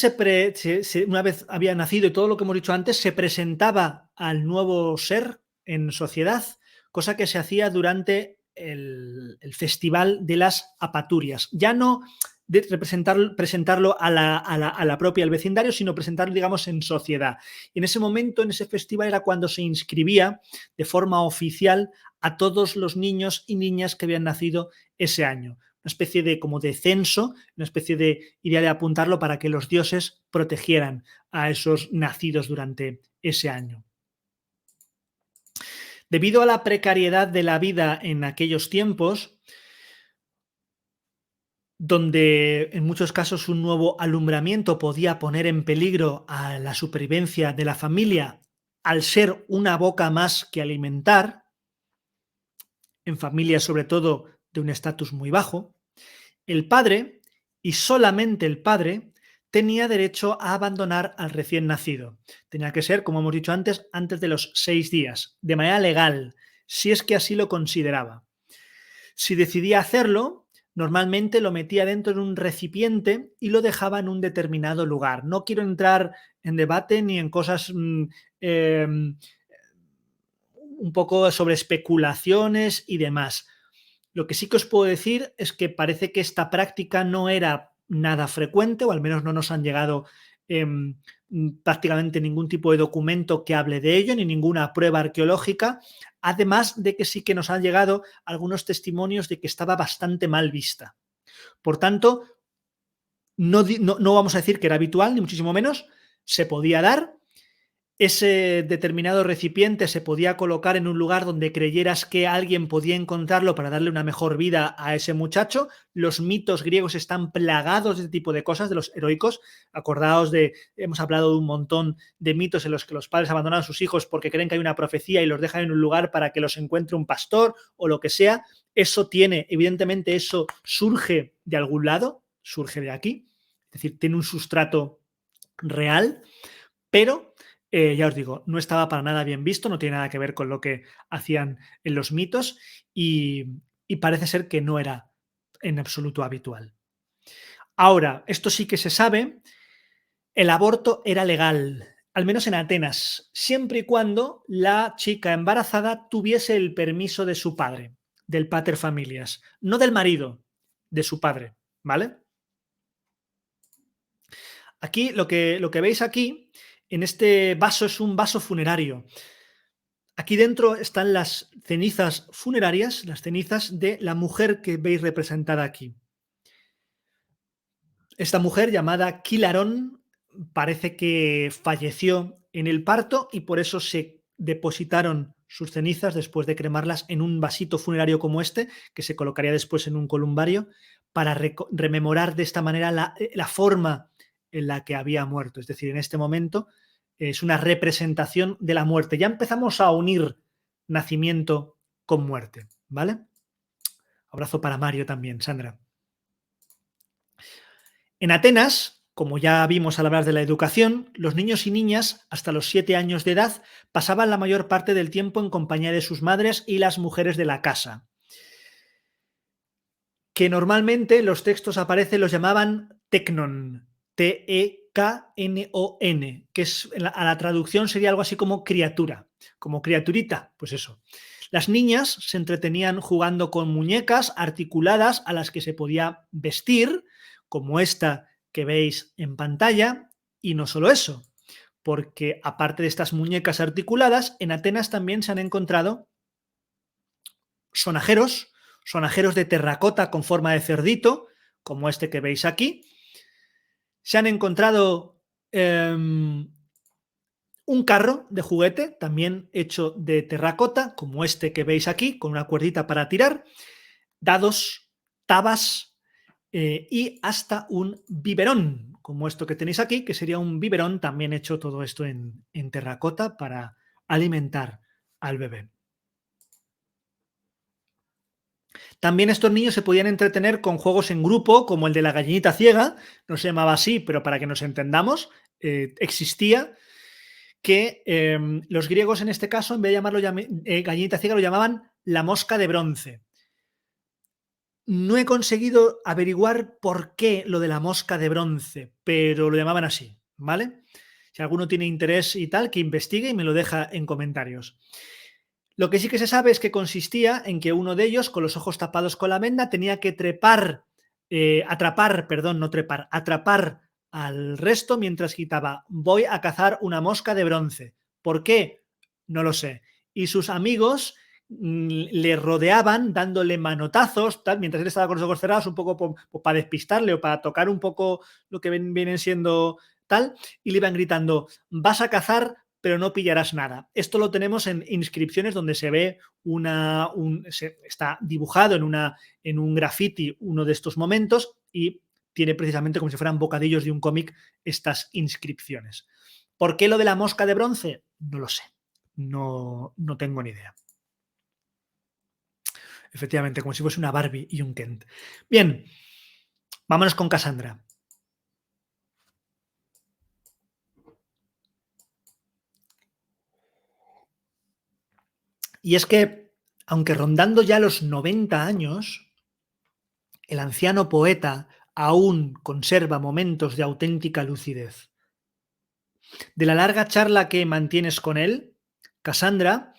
una vez había nacido y todo lo que hemos dicho antes, se presentaba al nuevo ser en sociedad, cosa que se hacía durante el festival de las apaturias. Ya no de presentarlo a la propia, al vecindario, sino presentarlo, digamos, en sociedad. Y en ese momento, en ese festival, era cuando se inscribía de forma oficial a todos los niños y niñas que habían nacido ese año. Una especie de como de censo, una especie de idea de apuntarlo para que los dioses protegieran a esos nacidos durante ese año. Debido a la precariedad de la vida en aquellos tiempos, donde en muchos casos un nuevo alumbramiento podía poner en peligro a la supervivencia de la familia al ser una boca más que alimentar, en familias sobre todo de un estatus muy bajo, el padre, y solamente el padre, tenía derecho a abandonar al recién nacido. Tenía que ser, como hemos dicho antes de los 6 días, de manera legal, si es que así lo consideraba. Si decidía hacerlo, normalmente lo metía dentro de un recipiente y lo dejaba en un determinado lugar. No quiero entrar en debate ni en cosas un poco sobre especulaciones y demás. Lo que sí que os puedo decir es que parece que esta práctica no era nada frecuente, o al menos no nos han llegado prácticamente ningún tipo de documento que hable de ello, ni ninguna prueba arqueológica, además de que sí que nos han llegado algunos testimonios de que estaba bastante mal vista. Por tanto, no vamos a decir que era habitual, ni muchísimo menos, se podía dar. Ese determinado recipiente se podía colocar en un lugar donde creyeras que alguien podía encontrarlo para darle una mejor vida a ese muchacho. Los mitos griegos están plagados de este tipo de cosas, de los heroicos. Acordaos hemos hablado de un montón de mitos en los que los padres abandonan a sus hijos porque creen que hay una profecía y los dejan en un lugar para que los encuentre un pastor o lo que sea. Evidentemente eso surge de algún lado, surge de aquí. Es decir, tiene un sustrato real, pero ya os digo, no estaba para nada bien visto, no tiene nada que ver con lo que hacían en los mitos y parece ser que no era en absoluto habitual. Ahora, esto sí que se sabe, el aborto era legal, al menos en Atenas, siempre y cuando la chica embarazada tuviese el permiso de su padre, del pater familias, no del marido, de su padre, ¿vale? Aquí, lo que veis aquí, en este vaso es un vaso funerario. Aquí dentro están las cenizas funerarias, las cenizas de la mujer que veis representada aquí. Esta mujer, llamada Quilarón, parece que falleció en el parto y por eso se depositaron sus cenizas después de cremarlas en un vasito funerario como este, que se colocaría después en un columbario, para rememorar de esta manera la forma en la que había muerto. Es decir, en este momento es una representación de la muerte. Ya empezamos a unir nacimiento con muerte, ¿vale? Abrazo para Mario también, Sandra. En Atenas, como ya vimos al hablar de la educación, los niños y niñas hasta los 7 años de edad pasaban la mayor parte del tiempo en compañía de sus madres y las mujeres de la casa, que normalmente los textos aparecen, los llamaban teknon, Teknon, que a la traducción sería algo así como criatura, como criaturita, pues eso. Las niñas se entretenían jugando con muñecas articuladas a las que se podía vestir, como esta que veis en pantalla. Y no solo eso, porque aparte de estas muñecas articuladas, en Atenas también se han encontrado sonajeros, sonajeros de terracota con forma de cerdito, como este que veis aquí. Se han encontrado un carro de juguete, también hecho de terracota, como este que veis aquí, con una cuerdita para tirar, dados, tabas y hasta un biberón, como esto que tenéis aquí, que sería un biberón también hecho todo esto en terracota para alimentar al bebé. También estos niños se podían entretener con juegos en grupo, como el de la gallinita ciega, no se llamaba así, pero para que nos entendamos, existía, que los griegos en este caso, en vez de llamarlo gallinita ciega, lo llamaban la mosca de bronce. No he conseguido averiguar por qué lo de la mosca de bronce, pero lo llamaban así, ¿vale? Si alguno tiene interés y tal, que investigue y me lo deja en comentarios. Lo que sí que se sabe es que consistía en que uno de ellos, con los ojos tapados con la venda, tenía que atrapar al resto mientras gritaba: voy a cazar una mosca de bronce. ¿Por qué? No lo sé. Y sus amigos le rodeaban dándole manotazos, tal, mientras él estaba con los ojos cerrados, un poco para despistarle o para tocar un poco lo que vienen siendo tal, y le iban gritando: vas a cazar, pero no pillarás nada. Esto lo tenemos en inscripciones donde se ve está dibujado en un graffiti uno de estos momentos y tiene precisamente como si fueran bocadillos de un cómic estas inscripciones. ¿Por qué lo de la mosca de bronce? No lo sé. No tengo ni idea. Efectivamente, como si fuese una Barbie y un Kent. Bien, vámonos con Cassandra. Y es que, aunque rondando ya los 90 años, el anciano poeta aún conserva momentos de auténtica lucidez. De la larga charla que mantienes con él, Cassandra,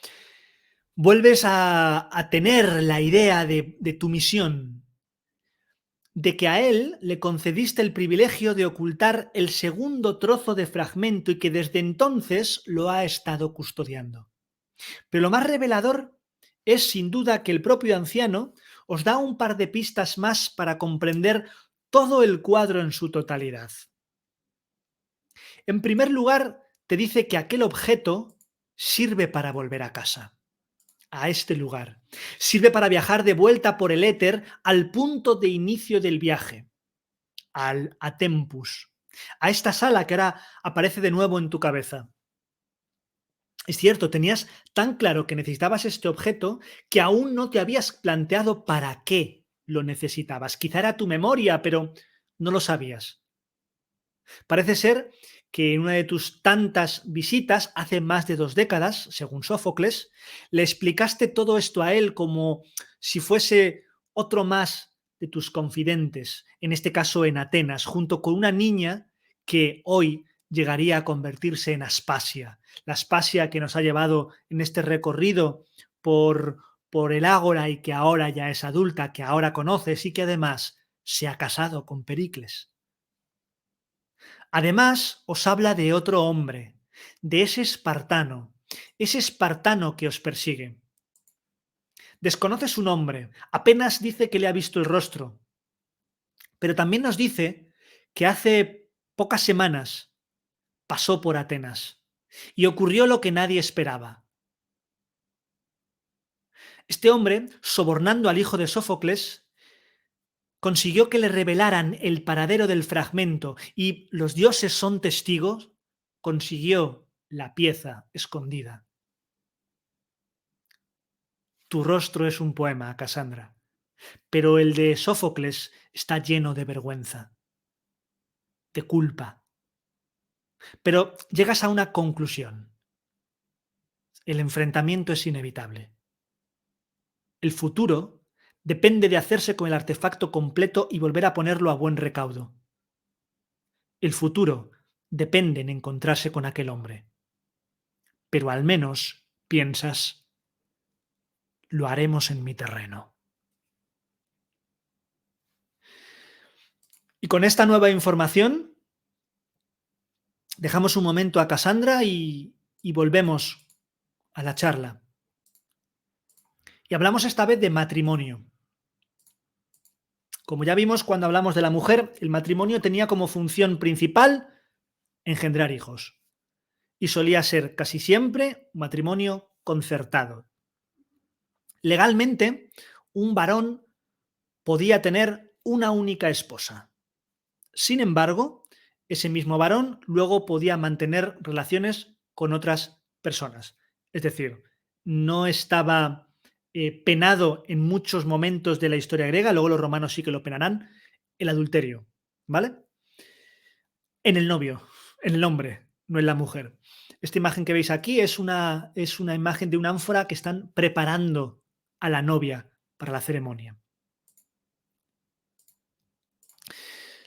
vuelves a tener la idea de tu misión, de que a él le concediste el privilegio de ocultar el segundo trozo de fragmento y que desde entonces lo ha estado custodiando. Pero lo más revelador es sin duda que el propio anciano os da un par de pistas más para comprender todo el cuadro en su totalidad. En primer lugar, te dice que aquel objeto sirve para volver a casa, a este lugar. Sirve para viajar de vuelta por el éter al punto de inicio del viaje, al Atempus, a esta sala que ahora aparece de nuevo en tu cabeza. Es cierto, tenías tan claro que necesitabas este objeto que aún no te habías planteado para qué lo necesitabas. Quizá era tu memoria, pero no lo sabías. Parece ser que en una de tus tantas visitas, hace más de 2 décadas, según Sófocles, le explicaste todo esto a él como si fuese otro más de tus confidentes, en este caso en Atenas, junto con una niña que hoy llegaría a convertirse en Aspasia, la Aspasia que nos ha llevado en este recorrido por el Ágora y que ahora ya es adulta, que ahora conoces y que además se ha casado con Pericles. Además, os habla de otro hombre, de ese espartano que os persigue. Desconoce su nombre, apenas dice que le ha visto el rostro, pero también nos dice que hace pocas semanas pasó por Atenas y ocurrió lo que nadie esperaba. Este hombre, sobornando al hijo de Sófocles, consiguió que le revelaran el paradero del fragmento y los dioses son testigos, consiguió la pieza escondida. Tu rostro es un poema, Cassandra, pero el de Sófocles está lleno de vergüenza, de culpa. Pero llegas a una conclusión. El enfrentamiento es inevitable. El futuro depende de hacerse con el artefacto completo y volver a ponerlo a buen recaudo. El futuro depende en encontrarse con aquel hombre. Pero al menos, piensas, lo haremos en mi terreno. Y con esta nueva información, dejamos un momento a Cassandra y volvemos a la charla. Y hablamos esta vez de matrimonio. Como ya vimos cuando hablamos de la mujer, el matrimonio tenía como función principal engendrar hijos. Y solía ser casi siempre un matrimonio concertado. Legalmente, un varón podía tener una única esposa. Sin embargo, ese mismo varón luego podía mantener relaciones con otras personas. Es decir, no estaba penado en muchos momentos de la historia griega, luego los romanos sí que lo penarán, el adulterio, ¿vale? En el novio, en el hombre, no en la mujer. Esta imagen que veis aquí es una imagen de una ánfora que están preparando a la novia para la ceremonia.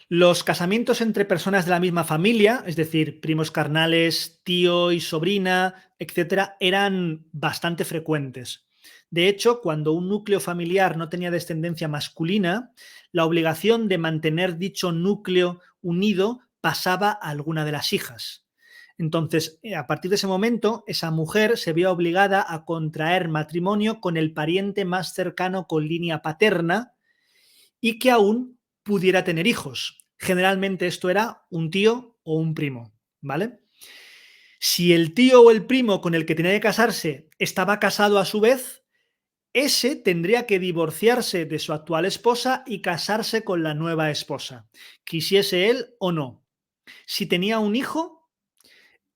Los casamientos entre personas de la misma familia, es decir, primos carnales, tío y sobrina, etcétera, eran bastante frecuentes. De hecho, cuando un núcleo familiar no tenía descendencia masculina, la obligación de mantener dicho núcleo unido pasaba a alguna de las hijas. Entonces, a partir de ese momento, esa mujer se vio obligada a contraer matrimonio con el pariente más cercano con línea paterna y que aún pudiera tener hijos. Generalmente esto era un tío o un primo, ¿vale? Si el tío o el primo con el que tenía que casarse estaba casado a su vez, ese tendría que divorciarse de su actual esposa y casarse con la nueva esposa, quisiese él o no. Si tenía un hijo,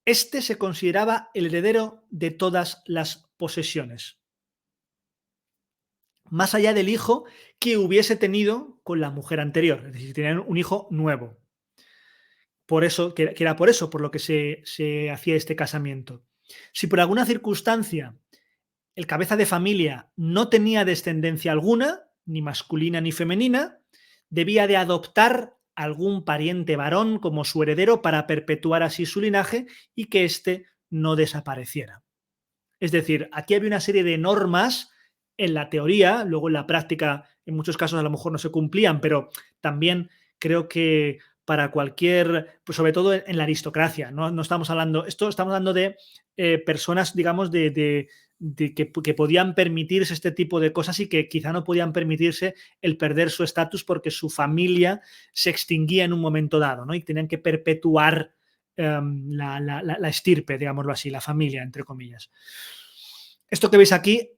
este se consideraba el heredero de todas las posesiones, más allá del hijo que hubiese tenido con la mujer anterior, es decir, tenían un hijo nuevo. Por eso, que era por eso por lo que se hacía este casamiento. Si por alguna circunstancia el cabeza de familia no tenía descendencia alguna, ni masculina ni femenina, debía de adoptar algún pariente varón como su heredero para perpetuar así su linaje y que éste no desapareciera. Es decir, aquí había una serie de normas en la teoría, luego en la práctica en muchos casos a lo mejor no se cumplían, pero también creo que para cualquier, pues sobre todo en la aristocracia, no estamos hablando, estamos hablando de personas, digamos, que podían permitirse este tipo de cosas y que quizá no podían permitirse el perder su estatus porque su familia se extinguía en un momento dado, ¿no? Y tenían que perpetuar la estirpe, digámoslo así, la familia, entre comillas. Esto que veis aquí,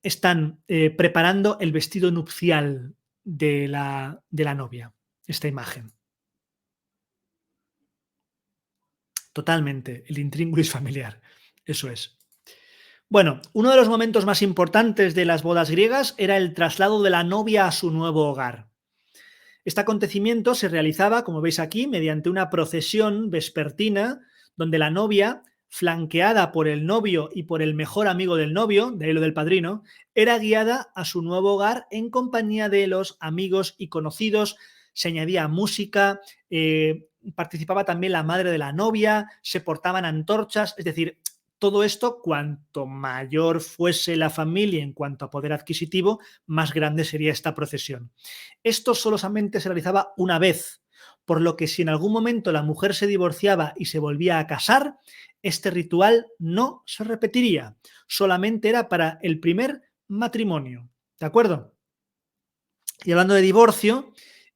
están preparando el vestido nupcial de la novia, esta imagen. Totalmente, el intríngulis familiar, eso es. Bueno, uno de los momentos más importantes de las bodas griegas era el traslado de la novia a su nuevo hogar. Este acontecimiento se realizaba, como veis aquí, mediante una procesión vespertina donde la novia, flanqueada por el novio y por el mejor amigo del novio, de ahí lo del padrino, era guiada a su nuevo hogar en compañía de los amigos y conocidos. Se añadía música, participaba también la madre de la novia, se portaban antorchas, es decir, todo esto, cuanto mayor fuese la familia en cuanto a poder adquisitivo, más grande sería esta procesión. Esto solamente se realizaba una vez, por lo que si en algún momento la mujer se divorciaba y se volvía a casar, este ritual no se repetiría, solamente era para el primer matrimonio. ¿De acuerdo? Y hablando de divorcio,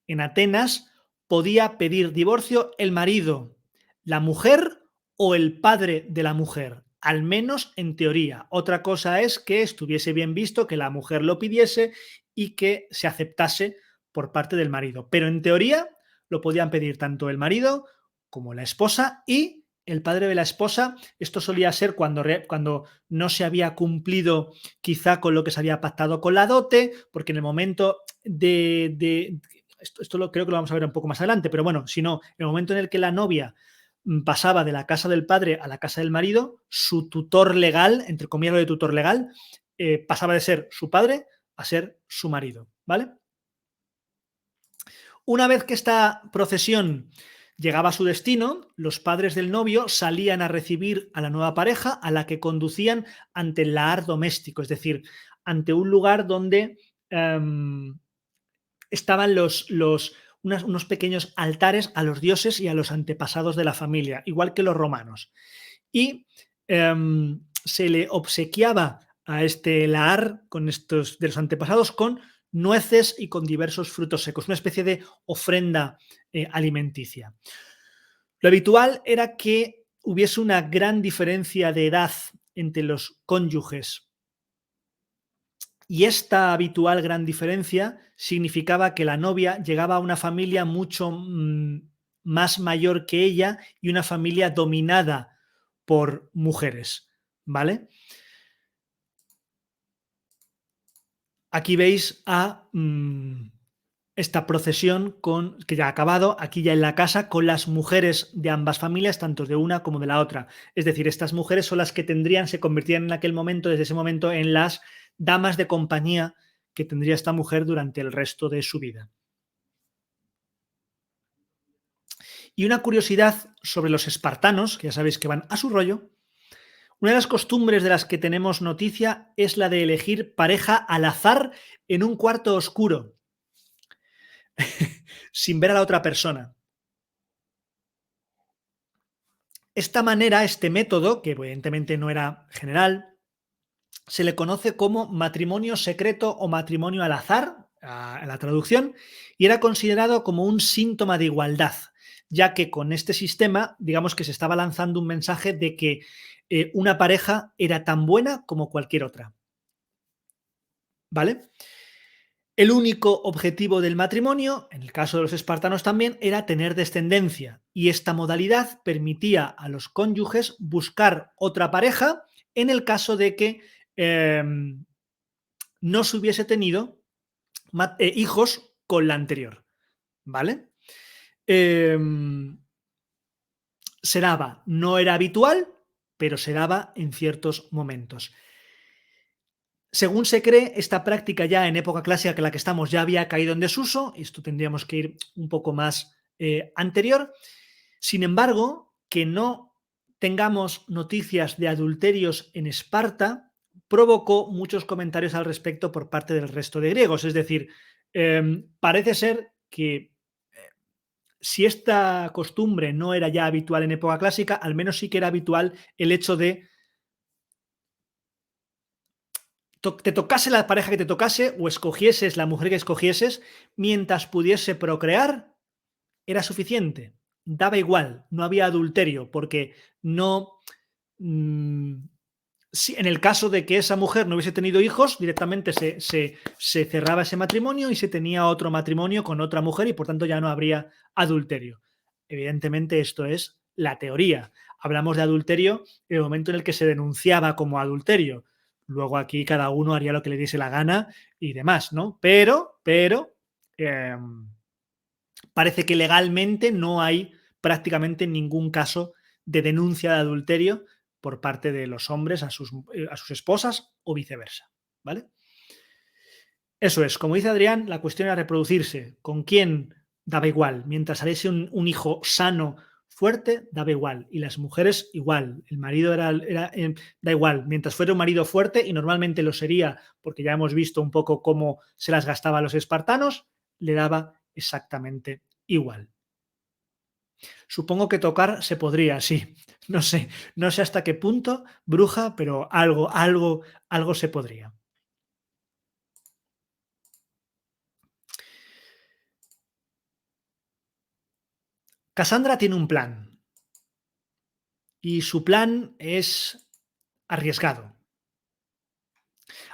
en Atenas podía pedir divorcio el marido, la mujer o el padre de la mujer, al menos en teoría. Otra cosa es que estuviese bien visto que la mujer lo pidiese y que se aceptase por parte del marido. Pero en teoría lo podían pedir tanto el marido como la esposa y el padre de la esposa. Esto solía ser cuando no se había cumplido quizá con lo que se había pactado con la dote, porque en el momento esto creo que lo vamos a ver un poco más adelante, pero bueno, si no, en el momento en el que la novia pasaba de la casa del padre a la casa del marido, su tutor legal, entre comillas lo de tutor legal, pasaba de ser su padre a ser su marido, ¿vale? Una vez que esta procesión llegaba a su destino, los padres del novio salían a recibir a la nueva pareja, a la que conducían ante el lahar doméstico, es decir, ante un lugar donde estaban unos pequeños altares a los dioses y a los antepasados de la familia, igual que los romanos. Y se le obsequiaba a este lahar con estos de los antepasados con nueces y con diversos frutos secos, una especie de ofrenda alimenticia. Lo habitual era que hubiese una gran diferencia de edad entre los cónyuges, y esta habitual gran diferencia significaba que la novia llegaba a una familia mucho más mayor que ella y una familia dominada por mujeres, ¿vale? Aquí veis a esta procesión que ya ha acabado, aquí ya en la casa, con las mujeres de ambas familias, tanto de una como de la otra. Es decir, estas mujeres son las que se convertían en aquel momento, desde ese momento, en las damas de compañía que tendría esta mujer durante el resto de su vida. Y una curiosidad sobre los espartanos, que ya sabéis que van a su rollo. Una de las costumbres de las que tenemos noticia es la de elegir pareja al azar en un cuarto oscuro, sin ver a la otra persona. Esta manera, este método, que evidentemente no era general, se le conoce como matrimonio secreto o matrimonio al azar, a la traducción, y era considerado como un síntoma de igualdad, ya que con este sistema, digamos que se estaba lanzando un mensaje de que una pareja era tan buena como cualquier otra. ¿Vale? El único objetivo del matrimonio, en el caso de los espartanos también, era tener descendencia, y esta modalidad permitía a los cónyuges buscar otra pareja en el caso de que no se hubiese tenido hijos con la anterior, ¿vale? Se daba, no era habitual, pero se daba en ciertos momentos. Según se cree, esta práctica ya en época clásica, que la que estamos, ya había caído en desuso. Esto tendríamos que ir un poco más anterior. Sin embargo, que no tengamos noticias de adulterios en Esparta provocó muchos comentarios al respecto por parte del resto de griegos. Es decir, parece ser que si esta costumbre no era ya habitual en época clásica, al menos sí que era habitual el hecho de te tocase la pareja que te tocase o escogieses la mujer que escogieses, mientras pudiese procrear, era suficiente. Daba igual, no había adulterio, porque no... si en el caso de que esa mujer no hubiese tenido hijos, directamente se cerraba ese matrimonio y se tenía otro matrimonio con otra mujer y por tanto ya no habría adulterio. Evidentemente esto es la teoría. Hablamos de adulterio en el momento en el que se denunciaba como adulterio. Luego aquí cada uno haría lo que le diese la gana y demás, ¿no? Pero parece que legalmente no hay prácticamente ningún caso de denuncia de adulterio por parte de los hombres a sus esposas o viceversa, ¿vale? Eso es, como dice Adrián, la cuestión era reproducirse. ¿Con quién? Daba igual. Mientras saliese un hijo sano, fuerte, daba igual. Y las mujeres igual. El marido da igual. Mientras fuera un marido fuerte, y normalmente lo sería, porque ya hemos visto un poco cómo se las gastaban los espartanos, le daba exactamente igual. Supongo que tocar se podría, sí. No sé hasta qué punto, bruja, pero algo se podría. Cassandra tiene un plan. Y su plan es arriesgado.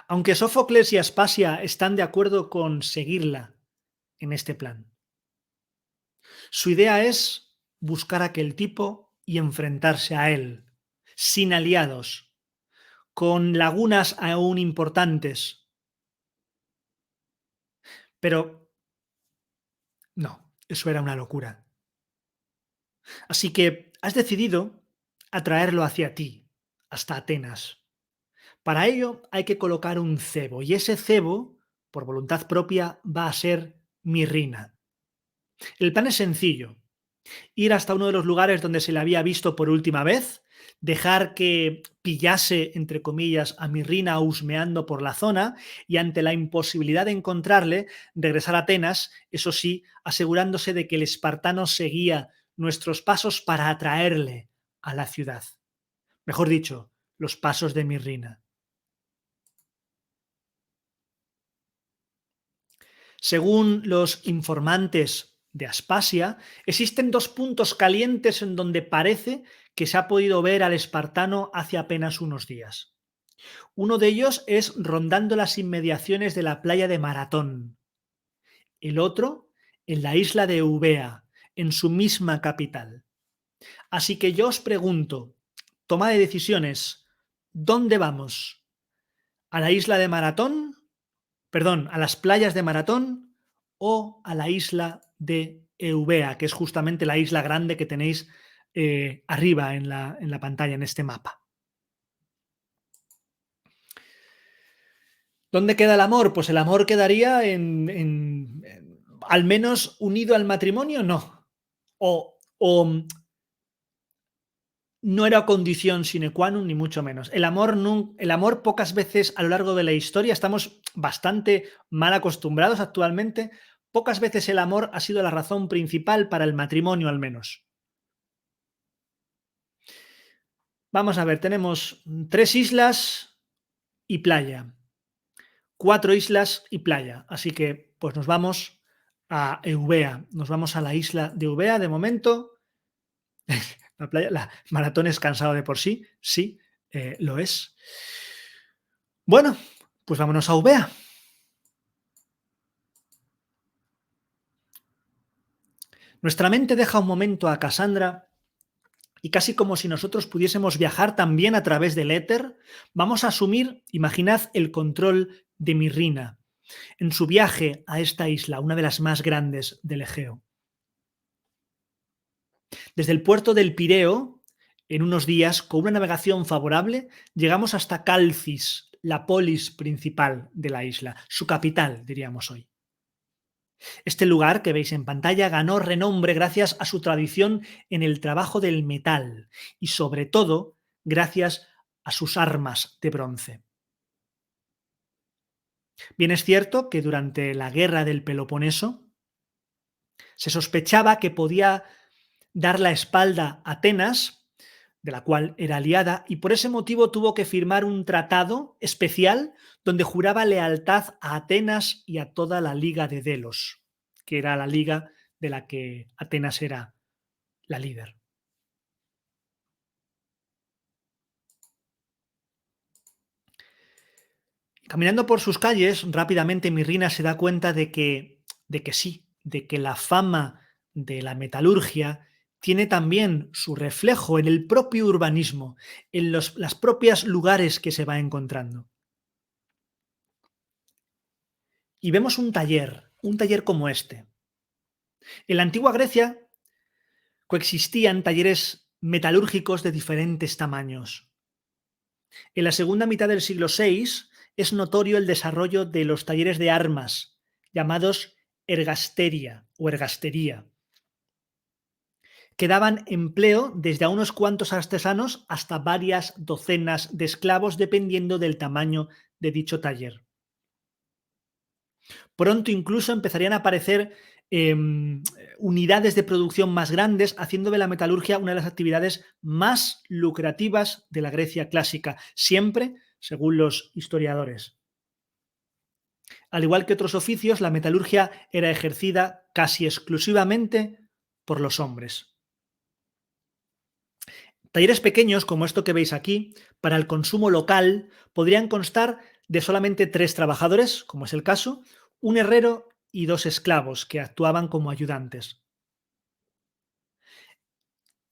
Aunque Sófocles y Aspasia están de acuerdo con seguirla en este plan. Su idea es buscar a aquel tipo y enfrentarse a él, sin aliados, con lagunas aún importantes. Pero no, eso era una locura. Así que has decidido atraerlo hacia ti, hasta Atenas. Para ello hay que colocar un cebo, y ese cebo, por voluntad propia, va a ser Mirrina. El plan es sencillo. Ir hasta uno de los lugares donde se le había visto por última vez, dejar que pillase, entre comillas, a Mirrina husmeando por la zona y ante la imposibilidad de encontrarle, regresar a Atenas, eso sí, asegurándose de que el espartano seguía nuestros pasos para atraerle a la ciudad. Mejor dicho, los pasos de Mirrina. Según los informantes de Aspasia, existen dos puntos calientes en donde parece que se ha podido ver al espartano hace apenas unos días. Uno de ellos es rondando las inmediaciones de la playa de Maratón. El otro en la isla de Eubea, en su misma capital. Así que yo os pregunto, toma de decisiones, ¿dónde vamos? ¿A la isla de Maratón? Perdón, ¿a las playas de Maratón o a la isla de Eubea, que es justamente la isla grande que tenéis arriba en la pantalla, en este mapa? ¿Dónde queda el amor? Pues el amor quedaría al menos unido al matrimonio, no. O no era condición sine qua non, ni mucho menos. El amor pocas veces a lo largo de la historia, estamos bastante mal acostumbrados actualmente, pocas veces el amor ha sido la razón principal para el matrimonio al menos. Vamos a ver, tenemos 3 islas y playa. 4 islas y playa. Así que pues nos vamos a Eubea. Nos vamos a la isla de Eubea de momento. La Maratón es cansado de por sí, sí, lo es. Bueno, pues vámonos a Eubea. Nuestra mente deja un momento a Cassandra y casi como si nosotros pudiésemos viajar también a través del éter, vamos a asumir, imaginad, el control de Mirrina en su viaje a esta isla, una de las más grandes del Egeo. Desde el puerto del Pireo, en unos días, con una navegación favorable, llegamos hasta Calcis, la polis principal de la isla, su capital, diríamos hoy. Este lugar que veis en pantalla ganó renombre gracias a su tradición en el trabajo del metal y sobre todo gracias a sus armas de bronce. Bien es cierto que durante la guerra del Peloponeso se sospechaba que podía dar la espalda a Atenas, de la cual era aliada, y por ese motivo tuvo que firmar un tratado especial donde juraba lealtad a Atenas y a toda la Liga de Delos, que era la liga de la que Atenas era la líder. Caminando por sus calles, rápidamente Mirrina se da cuenta de que sí, de que la fama de la metalurgia tiene también su reflejo en el propio urbanismo, en las propias lugares que se va encontrando. Y vemos un taller como este. En la antigua Grecia coexistían talleres metalúrgicos de diferentes tamaños. En la segunda mitad del siglo VI es notorio el desarrollo de los talleres de armas, llamados ergasteria o ergastería, que daban empleo desde a unos cuantos artesanos hasta varias docenas de esclavos, dependiendo del tamaño de dicho taller. Pronto incluso empezarían a aparecer unidades de producción más grandes, haciendo de la metalurgia una de las actividades más lucrativas de la Grecia clásica, siempre según los historiadores. Al igual que otros oficios, la metalurgia era ejercida casi exclusivamente por los hombres. Talleres pequeños, como esto que veis aquí, para el consumo local, podrían constar de solamente 3 trabajadores, como es el caso, un herrero y 2 esclavos que actuaban como ayudantes.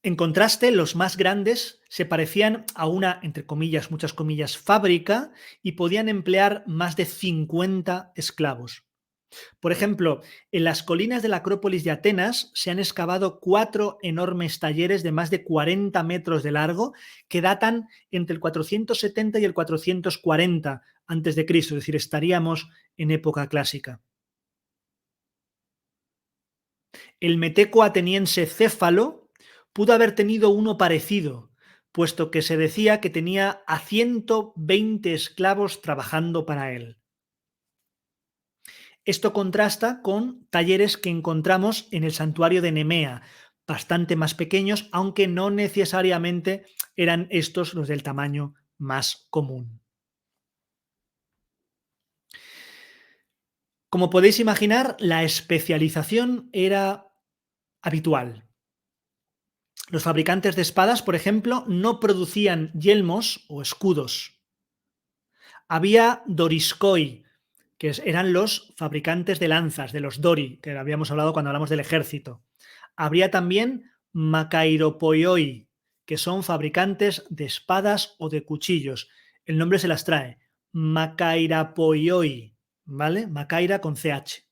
En contraste, los más grandes se parecían a una, entre comillas, muchas comillas, fábrica y podían emplear más de 50 esclavos. Por ejemplo, en las colinas de la Acrópolis de Atenas se han excavado 4 enormes talleres de más de 40 metros de largo que datan entre el 470 y el 440 a.C., es decir, estaríamos en época clásica. El meteco ateniense Céfalo pudo haber tenido uno parecido, puesto que se decía que tenía a 120 esclavos trabajando para él. Esto contrasta con talleres que encontramos en el santuario de Nemea, bastante más pequeños, aunque no necesariamente eran estos los del tamaño más común. Como podéis imaginar, la especialización era habitual. Los fabricantes de espadas, por ejemplo, no producían yelmos o escudos. Había doriskoi, que eran los fabricantes de lanzas, de los dori, que habíamos hablado cuando hablamos del ejército. Habría también makairopoioi, que son fabricantes de espadas o de cuchillos. El nombre se las trae. Makairapoioi, ¿vale? Makaira con CH.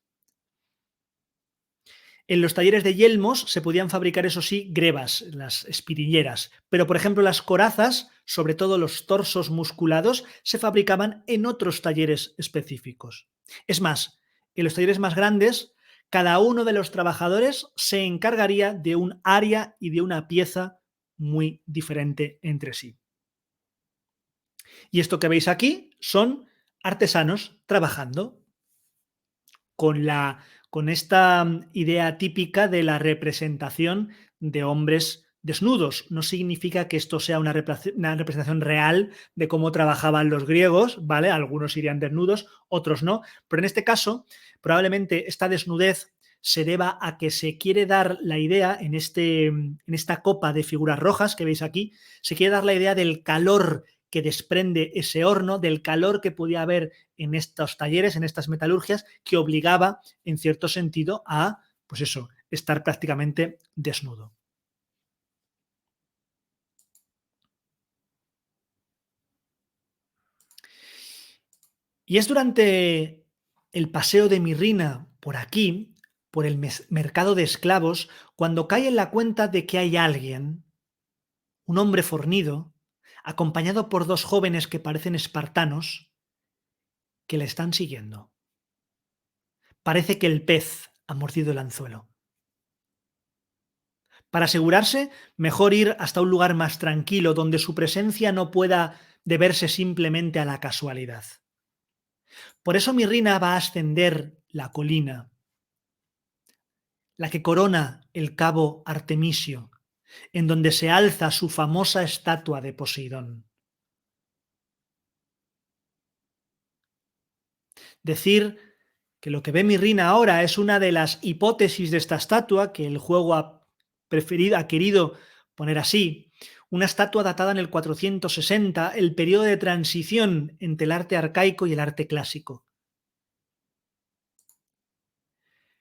En los talleres de yelmos se podían fabricar, eso sí, grebas, las espirilleras, pero por ejemplo las corazas, sobre todo los torsos musculados, se fabricaban en otros talleres específicos. Es más, en los talleres más grandes, cada uno de los trabajadores se encargaría de un área y de una pieza muy diferente entre sí. Y esto que veis aquí son artesanos trabajando con esta idea típica de la representación de hombres desnudos. No significa que esto sea una representación real de cómo trabajaban los griegos, ¿vale? Algunos irían desnudos, otros no, pero en este caso probablemente esta desnudez se deba a que se quiere dar la idea en esta copa de figuras rojas que veis aquí, se quiere dar la idea del calor que desprende ese horno, del calor que podía haber en estos talleres, en estas metalurgias, que obligaba, en cierto sentido, a, pues eso, estar prácticamente desnudo. Y es durante el paseo de Mirrina por aquí, por el mercado de esclavos, cuando cae en la cuenta de que hay alguien, un hombre fornido, acompañado por dos jóvenes que parecen espartanos, que le están siguiendo. Parece que el pez ha mordido el anzuelo. Para asegurarse, mejor ir hasta un lugar más tranquilo, donde su presencia no pueda deberse simplemente a la casualidad. Por eso Mirrina va a ascender la colina, la que corona el cabo Artemisio, en donde se alza su famosa estatua de Poseidón. Decir que lo que ve Mirrina ahora es una de las hipótesis de esta estatua, que el juego ha querido poner así, una estatua datada en el 460, el periodo de transición entre el arte arcaico y el arte clásico.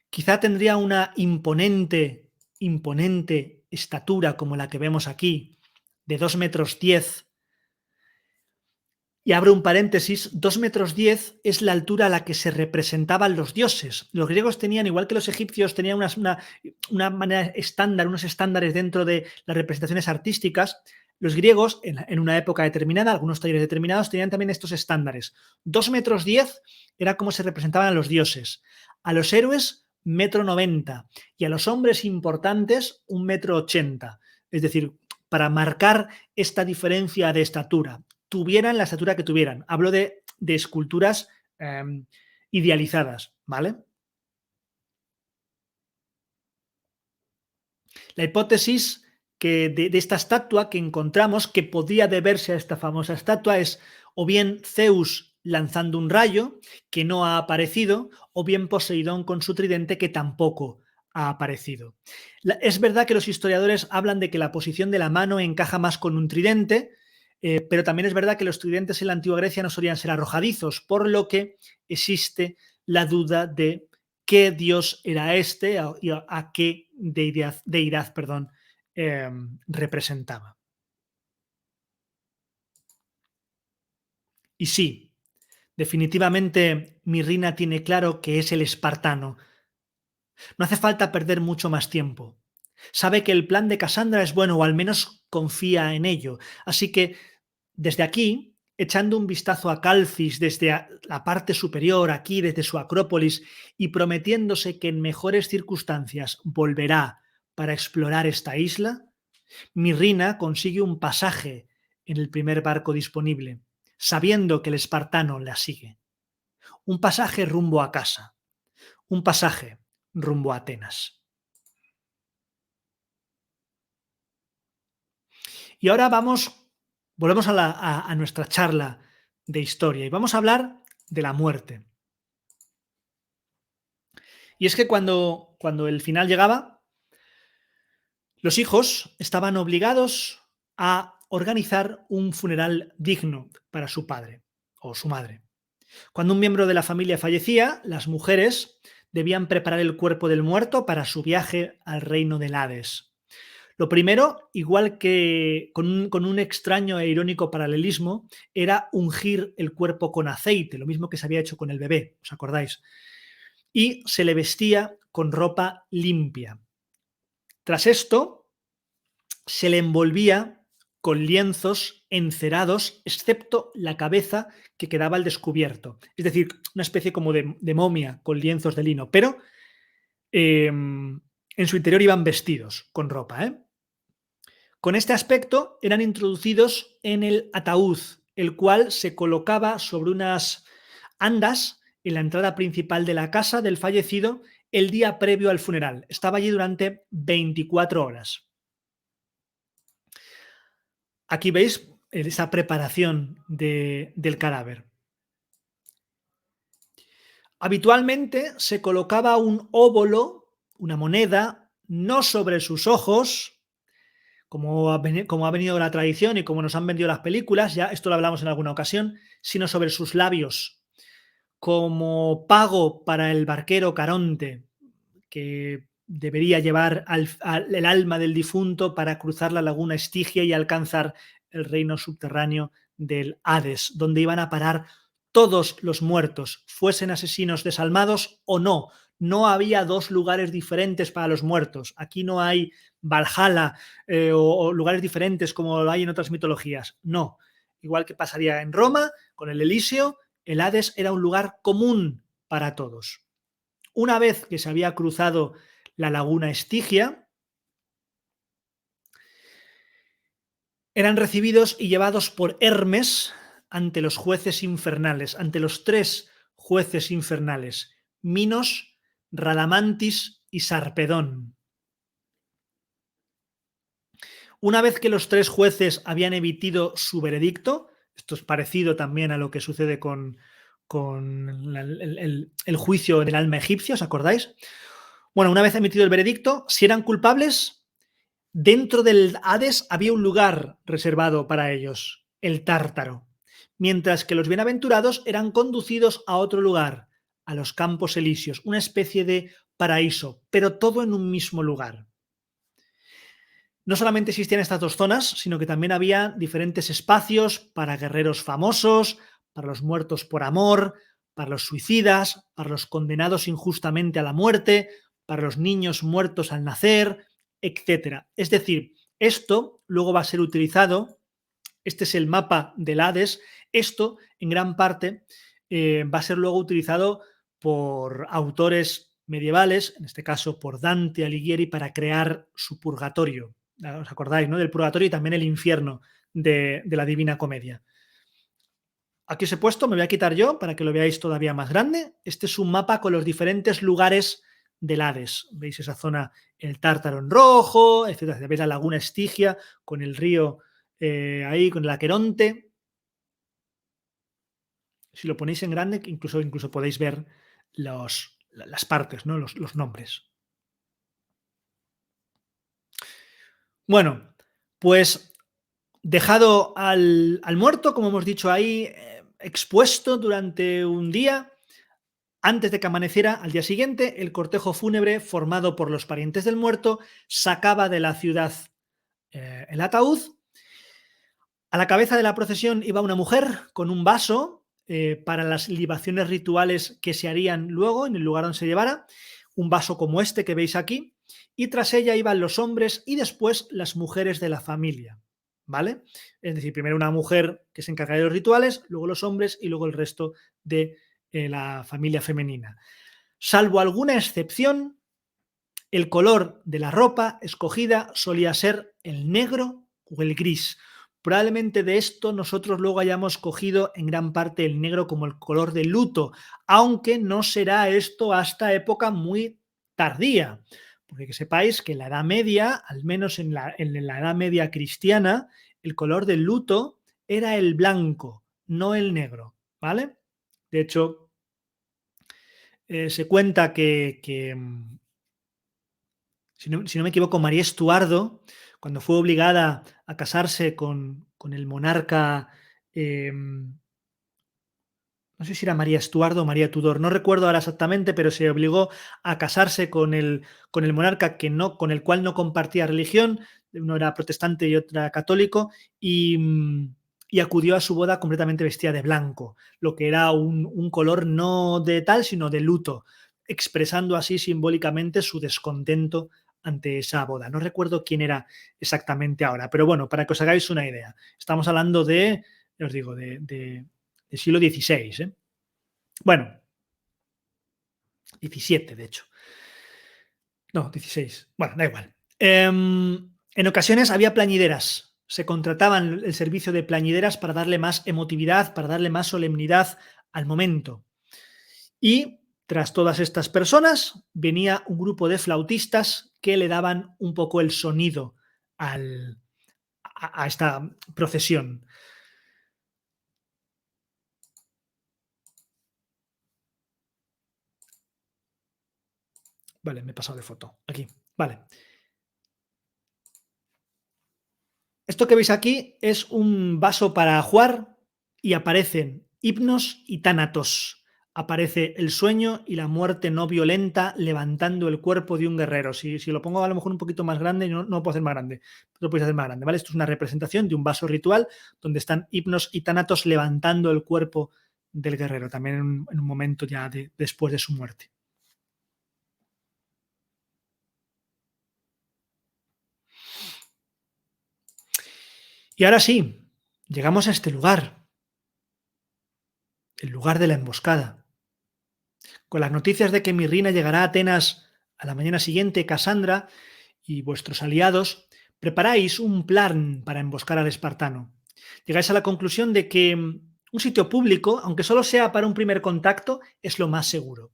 Quizá tendría una imponente estatura como la que vemos aquí, de 2,10 metros. Y abro un paréntesis, 2,10 metros es la altura a la que se representaban los dioses. Los griegos tenían, igual que los egipcios, tenían una manera estándar, unos estándares dentro de las representaciones artísticas. Los griegos, en una época determinada, algunos talleres determinados, tenían también estos estándares. 2,10 metros era como se representaban a los dioses. A los héroes, 1,90 m. Y a los hombres importantes, 1,80 m. Es decir, para marcar esta diferencia de estatura, tuvieran la estatura que tuvieran. Hablo de esculturas idealizadas, ¿vale? La hipótesis de esta estatua que encontramos, que podría deberse a esta famosa estatua, es o bien Zeus lanzando un rayo, que no ha aparecido, o bien Poseidón con su tridente, que tampoco ha aparecido. Es verdad que los historiadores hablan de que la posición de la mano encaja más con un tridente, pero también es verdad que los tridentes en la antigua Grecia no solían ser arrojadizos, por lo que existe la duda de qué dios era este y a qué deidad representaba. Y sí, definitivamente Mirrina tiene claro que es el espartano. No hace falta perder mucho más tiempo. Sabe que el plan de Casandra es bueno, o al menos confía en ello. Así que, desde aquí, echando un vistazo a Calcis desde la parte superior, aquí desde su acrópolis, y prometiéndose que en mejores circunstancias volverá para explorar esta isla, Mirrina consigue un pasaje en el primer barco disponible, sabiendo que el espartano la sigue. Un pasaje rumbo a casa, un pasaje rumbo a Atenas. Y ahora volvemos a nuestra charla de historia y vamos a hablar de la muerte. Y es que cuando el final llegaba, los hijos estaban obligados a organizar un funeral digno para su padre o su madre. Cuando un miembro de la familia fallecía, las mujeres debían preparar el cuerpo del muerto para su viaje al reino del Hades. Lo primero, igual que con un extraño e irónico paralelismo, era ungir el cuerpo con aceite, lo mismo que se había hecho con el bebé, ¿os acordáis? Y se le vestía con ropa limpia. Tras esto, se le envolvía con lienzos encerados, excepto la cabeza que quedaba al descubierto. Es decir, una especie como de momia con lienzos de lino, pero en su interior iban vestidos con ropa. Con este aspecto eran introducidos en el ataúd, el cual se colocaba sobre unas andas en la entrada principal de la casa del fallecido el día previo al funeral. Estaba allí durante 24 horas. Aquí veis esa preparación del cadáver. Habitualmente se colocaba un óvulo, una moneda, no sobre sus ojos, como ha venido la tradición y como nos han vendido las películas, ya esto lo hablamos en alguna ocasión, sino sobre sus labios, como pago para el barquero Caronte, que debería llevar el alma del difunto para cruzar la laguna Estigia y alcanzar el reino subterráneo del Hades, donde iban a parar todos los muertos, fuesen asesinos desalmados o no. No había dos lugares diferentes para los muertos. Aquí no hay Valhalla o lugares diferentes como lo hay en otras mitologías. No. Igual que pasaría en Roma, con el Elíseo, el Hades era un lugar común para todos. Una vez que se había cruzado la laguna Estigia, eran recibidos y llevados por Hermes ante los jueces infernales, ante los 3 jueces infernales, Minos, Radamantis y Sarpedón. Una vez que los 3 jueces habían emitido su veredicto, esto es parecido también a lo que sucede con el juicio del alma egipcia, ¿os acordáis? Bueno, una vez emitido el veredicto, si eran culpables, dentro del Hades había un lugar reservado para ellos, el Tártaro, mientras que los bienaventurados eran conducidos a otro lugar, a los Campos Elíseos, una especie de paraíso, pero todo en un mismo lugar. No solamente existían estas 2 zonas, sino que también había diferentes espacios para guerreros famosos, para los muertos por amor, para los suicidas, para los condenados injustamente a la muerte, para los niños muertos al nacer, etc. Es decir, esto luego va a ser utilizado, este es el mapa del Hades, esto en gran parte va a ser luego utilizado por autores medievales, en este caso por Dante Alighieri, para crear su purgatorio. ¿Os acordáis, no? Del purgatorio y también el infierno de la Divina Comedia. Aquí os he puesto, me voy a quitar yo para que lo veáis todavía más grande. Este es un mapa con los diferentes lugares del Hades. Veis esa zona, el Tártaro en rojo, etcétera. Veis la laguna Estigia con el río ahí, con el Aqueronte. Si lo ponéis en grande, incluso podéis ver las partes, ¿no? Los nombres. Bueno, pues dejado al muerto, como hemos dicho ahí, expuesto durante un día, antes de que amaneciera, al día siguiente, el cortejo fúnebre formado por los parientes del muerto sacaba de la ciudad el ataúd. A la cabeza de la procesión iba una mujer con un vaso para las libaciones rituales que se harían luego en el lugar donde se llevara, un vaso como este que veis aquí, y tras ella iban los hombres y después las mujeres de la familia, ¿vale? Es decir, primero una mujer que se encarga de los rituales, luego los hombres y luego el resto de la familia femenina. Salvo alguna excepción, el color de la ropa escogida solía ser el negro o el gris. Probablemente de esto nosotros luego hayamos cogido en gran parte el negro como el color de luto, aunque no será esto hasta época muy tardía. Porque que sepáis que en la Edad Media, al menos en la Edad Media cristiana, el color del luto era el blanco, no el negro, ¿vale? De hecho, se cuenta que si no me equivoco, María Estuardo, cuando fue obligada a casarse con el monarca, no sé si era María Estuardo o María Tudor, no recuerdo ahora exactamente, pero se obligó a casarse con el monarca con el cual no compartía religión, uno era protestante y otro era católico, y acudió a su boda completamente vestida de blanco, lo que era un color no de tal, sino de luto, expresando así simbólicamente su descontento ante esa boda. No recuerdo quién era exactamente ahora, pero bueno, para que os hagáis una idea. Estamos hablando de, os digo, del siglo XVI. Bueno, 17, de hecho. No, 16. Bueno, da igual. En ocasiones había plañideras. Se contrataban el servicio de plañideras para darle más emotividad, para darle más solemnidad al momento. Y tras todas estas personas venía un grupo de flautistas que le daban un poco el sonido a esta procesión. Vale, me he pasado de foto. Aquí, vale. Esto que veis aquí es un vaso para jugar y aparecen himnos y tánatos. Aparece el sueño y la muerte no violenta levantando el cuerpo de un guerrero. Si lo pongo a lo mejor un poquito más grande, no lo puedo hacer más grande. Lo podéis hacer más grande, ¿vale? Esto es una representación de un vaso ritual donde están himnos y tánatos levantando el cuerpo del guerrero, también en un momento ya después de su muerte. Y ahora sí, llegamos a este lugar, el lugar de la emboscada. Con las noticias de que Mirrina llegará a Atenas a la mañana siguiente, Casandra y vuestros aliados preparáis un plan para emboscar al espartano. Llegáis a la conclusión de que un sitio público, aunque solo sea para un primer contacto, es lo más seguro.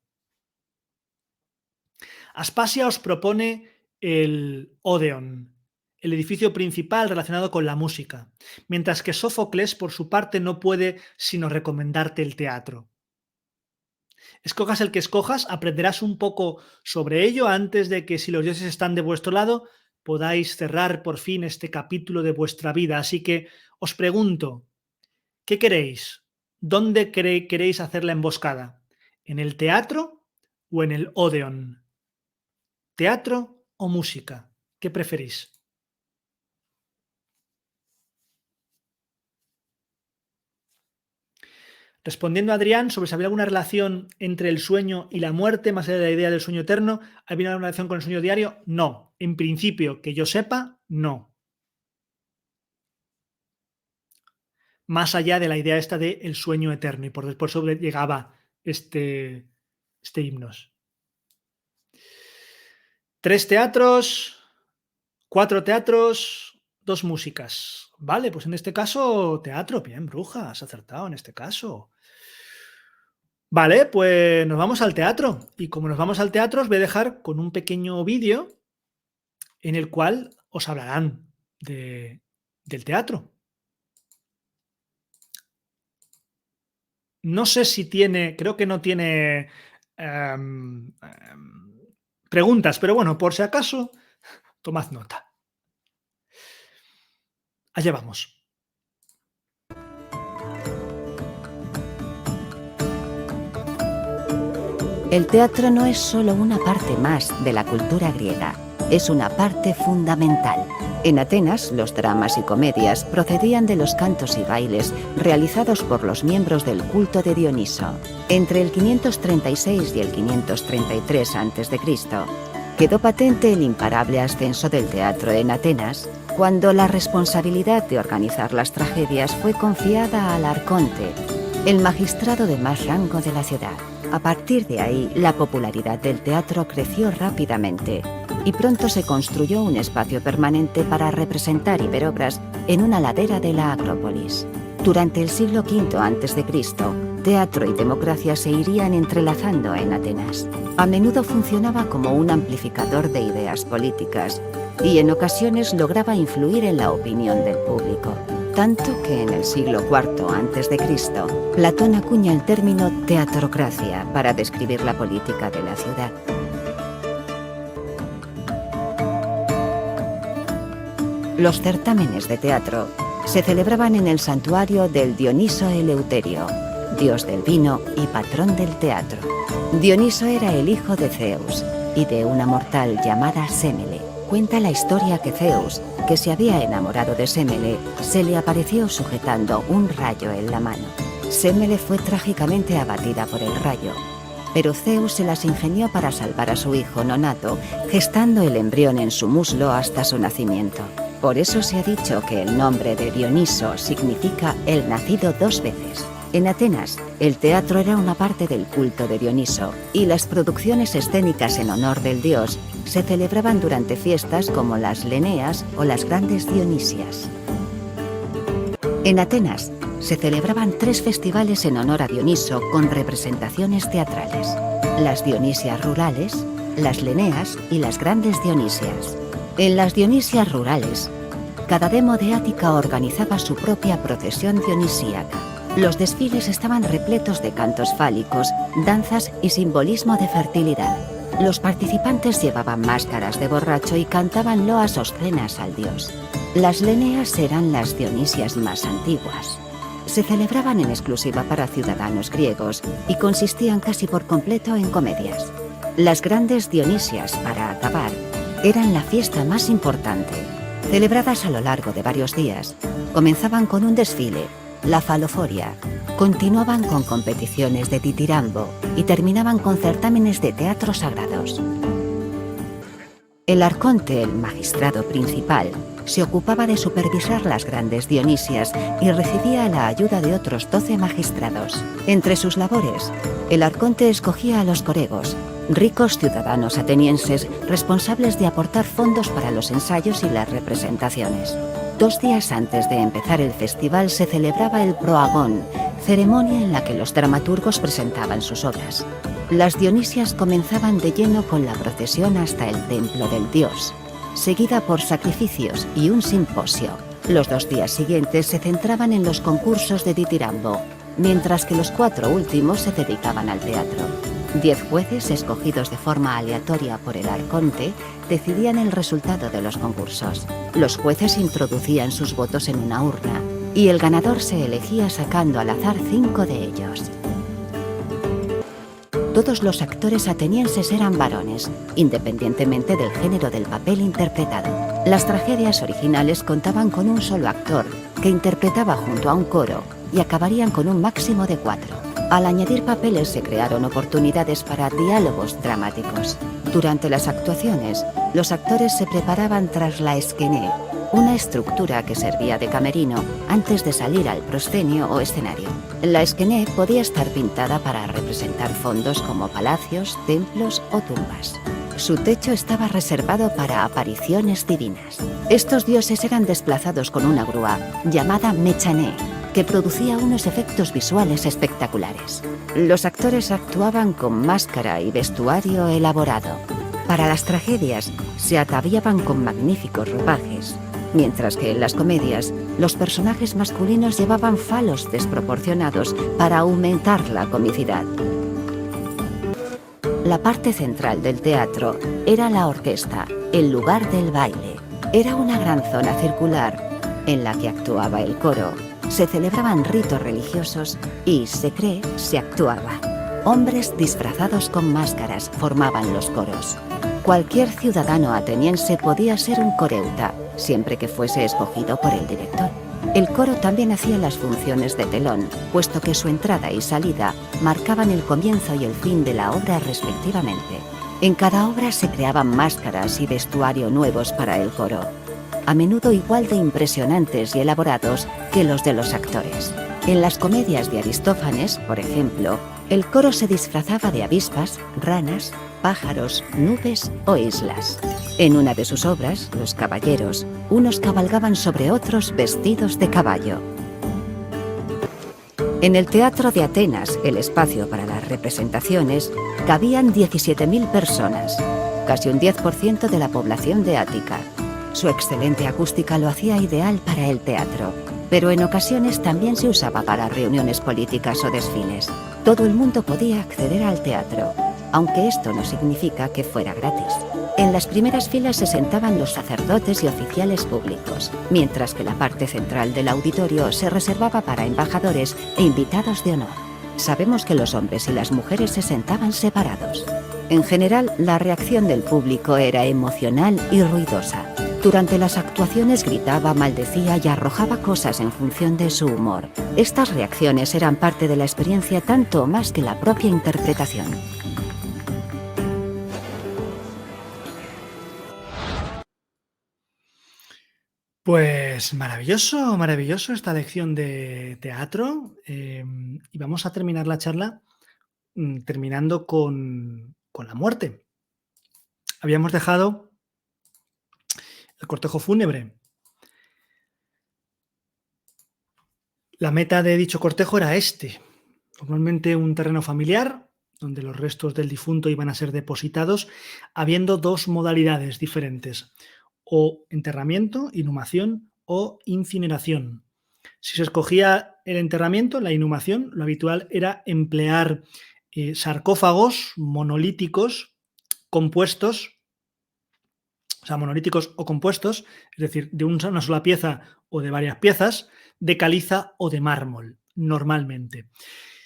Aspasia os propone el Odeon, el edificio principal relacionado con la música, mientras que Sófocles, por su parte, no puede sino recomendarte el teatro. Escojas el que escojas, aprenderás un poco sobre ello antes de que, si los dioses están de vuestro lado, podáis cerrar por fin este capítulo de vuestra vida. Así que os pregunto, ¿qué queréis? ¿Dónde queréis hacer la emboscada? ¿En el teatro o en el Odeon? ¿Teatro o música? ¿Qué preferís? Respondiendo a Adrián sobre si había alguna relación entre el sueño y la muerte, más allá de la idea del sueño eterno, ¿había una relación con el sueño diario? No. En principio, que yo sepa, no. Más allá de la idea esta de el sueño eterno, y por después llegaba este himnos. 3 teatros, 4 teatros, 2 músicas. Vale, pues en este caso, teatro. Bien, Bruja, has acertado en este caso. Vale, pues nos vamos al teatro. Y como nos vamos al teatro, os voy a dejar con un pequeño vídeo en el cual os hablarán del teatro. No sé si tiene, creo que no tiene preguntas, pero bueno, por si acaso, tomad nota. Allá vamos. El teatro no es solo una parte más de la cultura griega, es una parte fundamental. En Atenas, los dramas y comedias procedían de los cantos y bailes realizados por los miembros del culto de Dioniso. Entre el 536 y el 533 a.C., quedó patente el imparable ascenso del teatro en Atenas, cuando la responsabilidad de organizar las tragedias fue confiada al arconte, el magistrado de más rango de la ciudad. A partir de ahí, la popularidad del teatro creció rápidamente. y pronto se construyó un espacio permanente para representar hiperobras en una ladera de la Acrópolis. Durante el siglo V a.C., teatro y democracia se irían entrelazando en Atenas. A menudo funcionaba como un amplificador de ideas políticas y en ocasiones lograba influir en la opinión del público. Tanto que en el siglo IV a.C., Platón acuña el término teatrocracia para describir la política de la ciudad. Los certámenes de teatro se celebraban en el santuario del Dioniso Eleuterio, dios del vino y patrón del teatro. Dioniso era el hijo de Zeus y de una mortal llamada Sémele. Cuenta la historia que Zeus, que se había enamorado de Sémele, se le apareció sujetando un rayo en la mano. Sémele fue trágicamente abatida por el rayo, pero Zeus se las ingenió para salvar a su hijo nonato, gestando el embrión en su muslo hasta su nacimiento. Por eso se ha dicho que el nombre de Dioniso significa el nacido dos veces. En Atenas, el teatro era una parte del culto de Dioniso, y las producciones escénicas en honor del dios se celebraban durante fiestas como las Leneas o las Grandes Dionisias. En Atenas, se celebraban 3 festivales en honor a Dioniso con representaciones teatrales: las Dionisias rurales, las Leneas y las Grandes Dionisias. En las Dionisias rurales, cada demo de Ática organizaba su propia procesión dionisíaca. Los desfiles estaban repletos de cantos fálicos, danzas y simbolismo de fertilidad. Los participantes llevaban máscaras de borracho y cantaban loas obscenas al dios. Las Leneas eran las Dionisias más antiguas. Se celebraban en exclusiva para ciudadanos griegos y consistían casi por completo en comedias. Las Grandes Dionisias, para acabar, eran la fiesta más importante. Celebradas a lo largo de varios días, comenzaban con un desfile, la faloforia, continuaban con competiciones de ditirambo y terminaban con certámenes de teatro sagrados. El arconte, el magistrado principal, se ocupaba de supervisar las Grandes Dionisias y recibía la ayuda de otros 12 magistrados. Entre sus labores, el arconte escogía a los coregos, ricos ciudadanos atenienses responsables de aportar fondos para los ensayos y las representaciones. 2 días antes de empezar el festival se celebraba el proagón, ceremonia en la que los dramaturgos presentaban sus obras. Las Dionisias comenzaban de lleno con la procesión hasta el templo del dios, seguida por sacrificios y un simposio. Los 2 días siguientes se centraban en los concursos de ditirambo, mientras que los 4 últimos se dedicaban al teatro. 10 jueces, escogidos de forma aleatoria por el arconte, decidían el resultado de los concursos. Los jueces introducían sus votos en una urna y el ganador se elegía sacando al azar 5 de ellos. Todos los actores atenienses eran varones, independientemente del género del papel interpretado. Las tragedias originales contaban con un solo actor, que interpretaba junto a un coro, y acabarían con un máximo de 4. Al añadir papeles se crearon oportunidades para diálogos dramáticos. Durante las actuaciones, los actores se preparaban tras la esquené, una estructura que servía de camerino antes de salir al proscenio o escenario. La esquené podía estar pintada para representar fondos como palacios, templos o tumbas. Su techo estaba reservado para apariciones divinas. Estos dioses eran desplazados con una grúa llamada mechané, que producía unos efectos visuales espectaculares. Los actores actuaban con máscara y vestuario elaborado. Para las tragedias se ataviaban con magníficos ropajes, mientras que en las comedias los personajes masculinos llevaban falos desproporcionados para aumentar la comicidad. La parte central del teatro era la orquesta, el lugar del baile. Era una gran zona circular en la que actuaba el coro. Se celebraban ritos religiosos y, se cree, se actuaba. Hombres disfrazados con máscaras formaban los coros. Cualquier ciudadano ateniense podía ser un coreuta, siempre que fuese escogido por el director. El coro también hacía las funciones de telón, puesto que su entrada y salida marcaban el comienzo y el fin de la obra respectivamente. En cada obra se creaban máscaras y vestuario nuevos para el coro, a menudo igual de impresionantes y elaborados que los de los actores. En las comedias de Aristófanes, por ejemplo, el coro se disfrazaba de avispas, ranas, pájaros, nubes o islas. En una de sus obras, Los caballeros, unos cabalgaban sobre otros vestidos de caballo. En el Teatro de Atenas, el espacio para las representaciones, cabían 17.000 personas, casi un 10% de la población de Ática. Su excelente acústica lo hacía ideal para el teatro, pero en ocasiones también se usaba para reuniones políticas o desfiles. Todo el mundo podía acceder al teatro, aunque esto no significa que fuera gratis. En las primeras filas se sentaban los sacerdotes y oficiales públicos, mientras que la parte central del auditorio se reservaba para embajadores e invitados de honor. Sabemos que los hombres y las mujeres se sentaban separados. En general, la reacción del público era emocional y ruidosa. Durante las actuaciones gritaba, maldecía y arrojaba cosas en función de su humor. Estas reacciones eran parte de la experiencia tanto o más que la propia interpretación. Pues maravilloso, maravilloso esta lección de teatro. Y vamos a terminar la charla terminando con la muerte. Habíamos dejado el cortejo fúnebre. La meta de dicho cortejo era normalmente un terreno familiar, donde los restos del difunto iban a ser depositados, habiendo dos modalidades diferentes, o enterramiento, inhumación, o incineración. Si se escogía el enterramiento, la inhumación, lo habitual era emplear sarcófagos monolíticos compuestos, o sea, monolíticos o compuestos, es decir, de una sola pieza o de varias piezas, de caliza o de mármol, normalmente.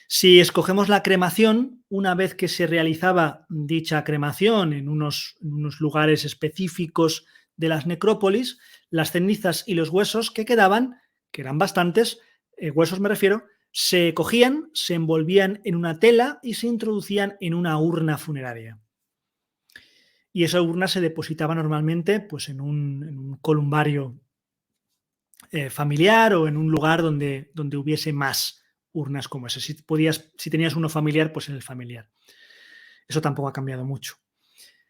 Si escogemos la cremación, una vez que se realizaba dicha cremación en unos lugares específicos de las necrópolis, las cenizas y los huesos que quedaban, que eran bastantes, huesos me refiero, se cogían, se envolvían en una tela y se introducían en una urna funeraria. Y esa urna se depositaba normalmente pues, en un columbario familiar o en un lugar donde hubiese más urnas como ese. Si tenías uno familiar, pues en el familiar. Eso tampoco ha cambiado mucho.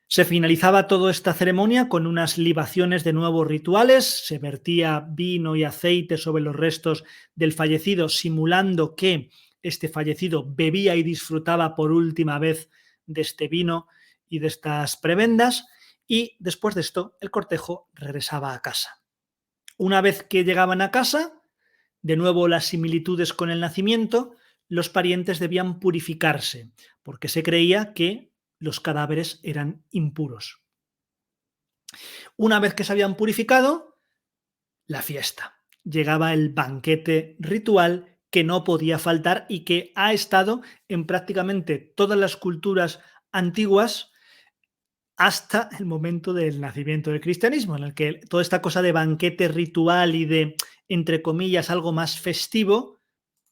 Se finalizaba toda esta ceremonia con unas libaciones de nuevo rituales, se vertía vino y aceite sobre los restos del fallecido, simulando que este fallecido bebía y disfrutaba por última vez de este vino y de estas prebendas, y después de esto el cortejo regresaba a casa. Una vez que llegaban a casa, de nuevo las similitudes con el nacimiento, los parientes debían purificarse, porque se creía que los cadáveres eran impuros. Una vez que se habían purificado, la fiesta. Llegaba el banquete ritual que no podía faltar y que ha estado en prácticamente todas las culturas antiguas hasta el momento del nacimiento del cristianismo, en el que toda esta cosa de banquete ritual y de, entre comillas, algo más festivo,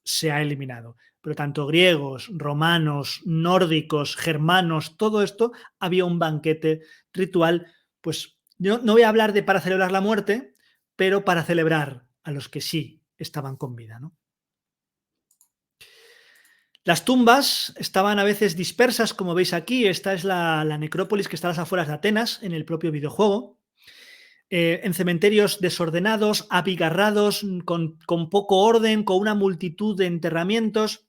se ha eliminado. Pero tanto griegos, romanos, nórdicos, germanos, todo esto, había un banquete ritual, pues no voy a hablar de para celebrar la muerte, pero para celebrar a los que sí estaban con vida, ¿no? Las tumbas estaban a veces dispersas, como veis aquí. Esta es la necrópolis que está a las afueras de Atenas, en el propio videojuego. En cementerios desordenados, abigarrados, con poco orden, con una multitud de enterramientos.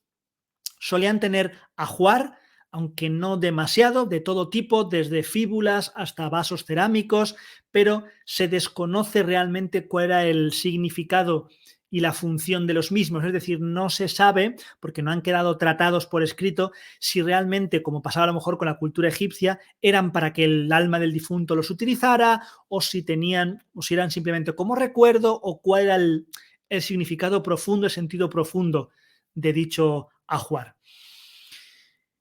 Solían tener ajuar, aunque no demasiado, de todo tipo, desde fíbulas hasta vasos cerámicos, pero se desconoce realmente cuál era el significado y la función de los mismos, es decir, no se sabe, porque no han quedado tratados por escrito, si realmente, como pasaba a lo mejor con la cultura egipcia, eran para que el alma del difunto los utilizara, o si eran simplemente como recuerdo, o cuál era el significado profundo, el sentido profundo de dicho ajuar.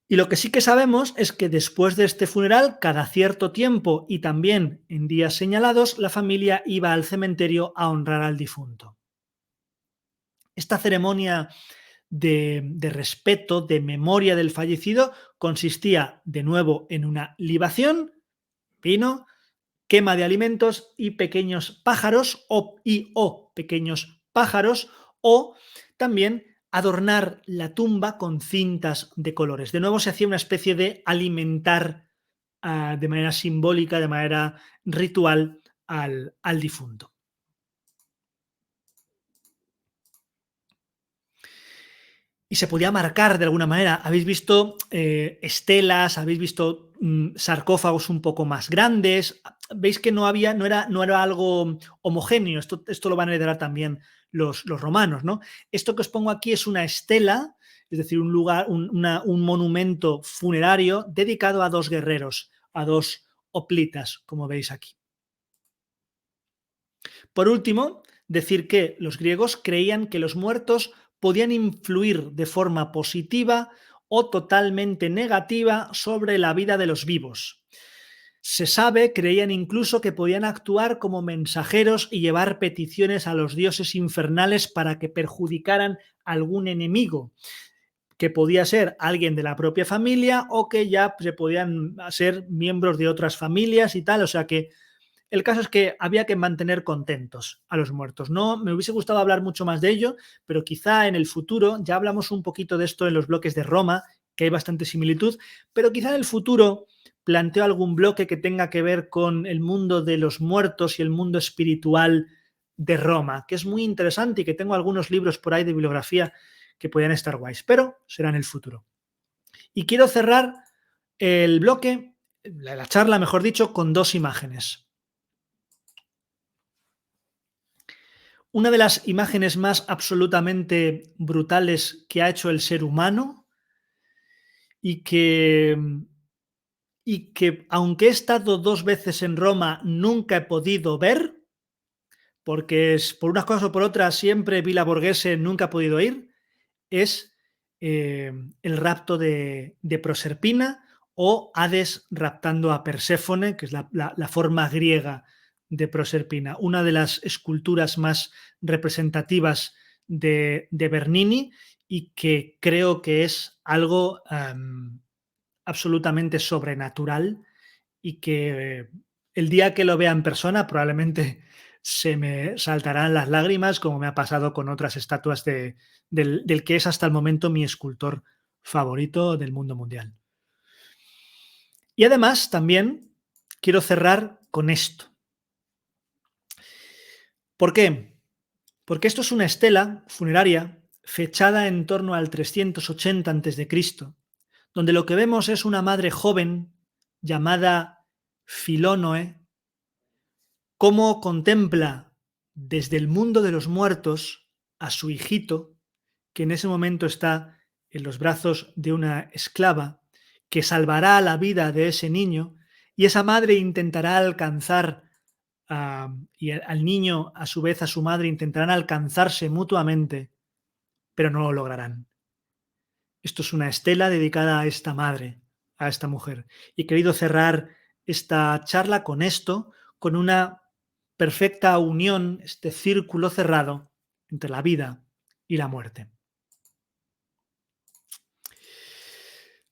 Y lo que sí que sabemos es que después de este funeral, cada cierto tiempo y también en días señalados, la familia iba al cementerio a honrar al difunto. Esta ceremonia de respeto, de memoria del fallecido, consistía de nuevo en una libación, vino, quema de alimentos y pequeños pájaros o pequeños pájaros, o también adornar la tumba con cintas de colores. De nuevo se hacía una especie de alimentar de manera simbólica, de manera ritual al difunto. Y se podía marcar de alguna manera. Habéis visto estelas, habéis visto sarcófagos un poco más grandes. Veis que no era algo homogéneo. Esto lo van a heredar también los romanos, ¿no? Esto que os pongo aquí es una estela, es decir, un lugar, un monumento funerario dedicado a 2 guerreros, a 2 hoplitas, como veis aquí. Por último, decir que los griegos creían que los muertos podían influir de forma positiva o totalmente negativa sobre la vida de los vivos. Se sabe, creían incluso que podían actuar como mensajeros y llevar peticiones a los dioses infernales para que perjudicaran a algún enemigo, que podía ser alguien de la propia familia o que ya se podían ser miembros de otras familias y tal, o sea que el caso es que había que mantener contentos a los muertos. No me hubiese gustado hablar mucho más de ello, pero quizá en el futuro, ya hablamos un poquito de esto en los bloques de Roma, que hay bastante similitud, pero quizá en el futuro planteo algún bloque que tenga que ver con el mundo de los muertos y el mundo espiritual de Roma, que es muy interesante y que tengo algunos libros por ahí de bibliografía que podrían estar guays, pero será en el futuro. Y quiero cerrar el bloque, la charla, mejor dicho, con 2 imágenes. Una de las imágenes más absolutamente brutales que ha hecho el ser humano y que aunque he estado 2 veces en Roma, nunca he podido ver, porque por unas cosas o por otras siempre Villa Borghese, nunca he podido ir, es el rapto de Proserpina o Hades raptando a Perséfone, que es la forma griega de Proserpina, una de las esculturas más representativas de Bernini y que creo que es algo absolutamente sobrenatural y que el día que lo vea en persona probablemente se me saltarán las lágrimas, como me ha pasado con otras estatuas del que es hasta el momento mi escultor favorito del mundo mundial. Y además también quiero cerrar con esto. ¿Por qué? Porque esto es una estela funeraria fechada en torno al 380 a.C., donde lo que vemos es una madre joven llamada Filónoe, cómo contempla desde el mundo de los muertos a su hijito, que en ese momento está en los brazos de una esclava, que salvará la vida de ese niño, y esa madre intentará alcanzar y al niño, a su vez a su madre, intentarán alcanzarse mutuamente, pero no lo lograrán. Esto es una estela dedicada a esta madre, a esta mujer. Y he querido cerrar esta charla con esto, con una perfecta unión, este círculo cerrado entre la vida y la muerte.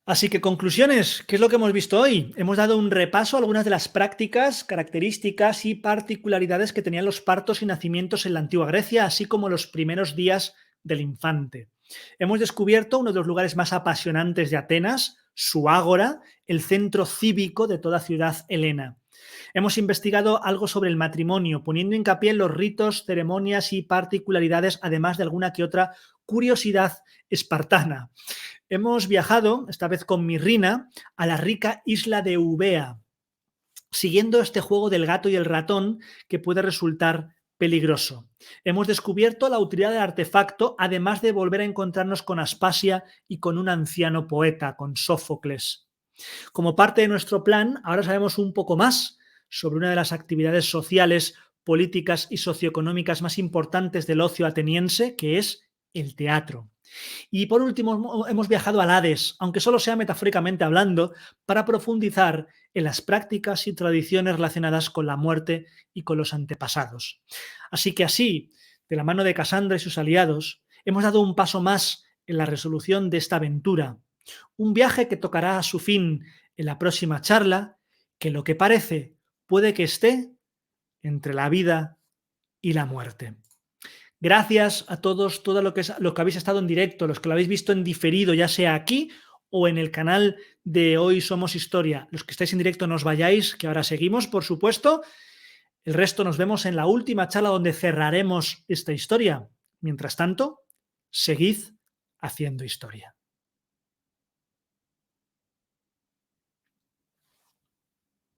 Así que conclusiones, ¿qué es lo que hemos visto hoy? Hemos dado un repaso a algunas de las prácticas, características y particularidades que tenían los partos y nacimientos en la antigua Grecia, así como los primeros días del infante. Hemos descubierto uno de los lugares más apasionantes de Atenas, su ágora, el centro cívico de toda ciudad helena. Hemos investigado algo sobre el matrimonio, poniendo hincapié en los ritos, ceremonias y particularidades, además de alguna que otra curiosidad espartana. Hemos viajado, esta vez con Mirrina, a la rica isla de Eubea, siguiendo este juego del gato y el ratón que puede resultar peligroso. Hemos descubierto la utilidad del artefacto, además de volver a encontrarnos con Aspasia y con un anciano poeta, con Sófocles. Como parte de nuestro plan, ahora sabemos un poco más sobre una de las actividades sociales, políticas y socioeconómicas más importantes del ocio ateniense, que es el teatro. Y por último, hemos viajado al Hades, aunque solo sea metafóricamente hablando, para profundizar en las prácticas y tradiciones relacionadas con la muerte y con los antepasados. Así que así, de la mano de Casandra y sus aliados, hemos dado un paso más en la resolución de esta aventura. Un viaje que tocará a su fin en la próxima charla, que lo que parece puede que esté entre la vida y la muerte. Gracias a todos, todo lo que habéis estado en directo, los que lo habéis visto en diferido, ya sea aquí o en el canal de Hoy Somos Historia. Los que estáis en directo no os vayáis, que ahora seguimos, por supuesto. El resto nos vemos en la última charla donde cerraremos esta historia. Mientras tanto, seguid haciendo historia.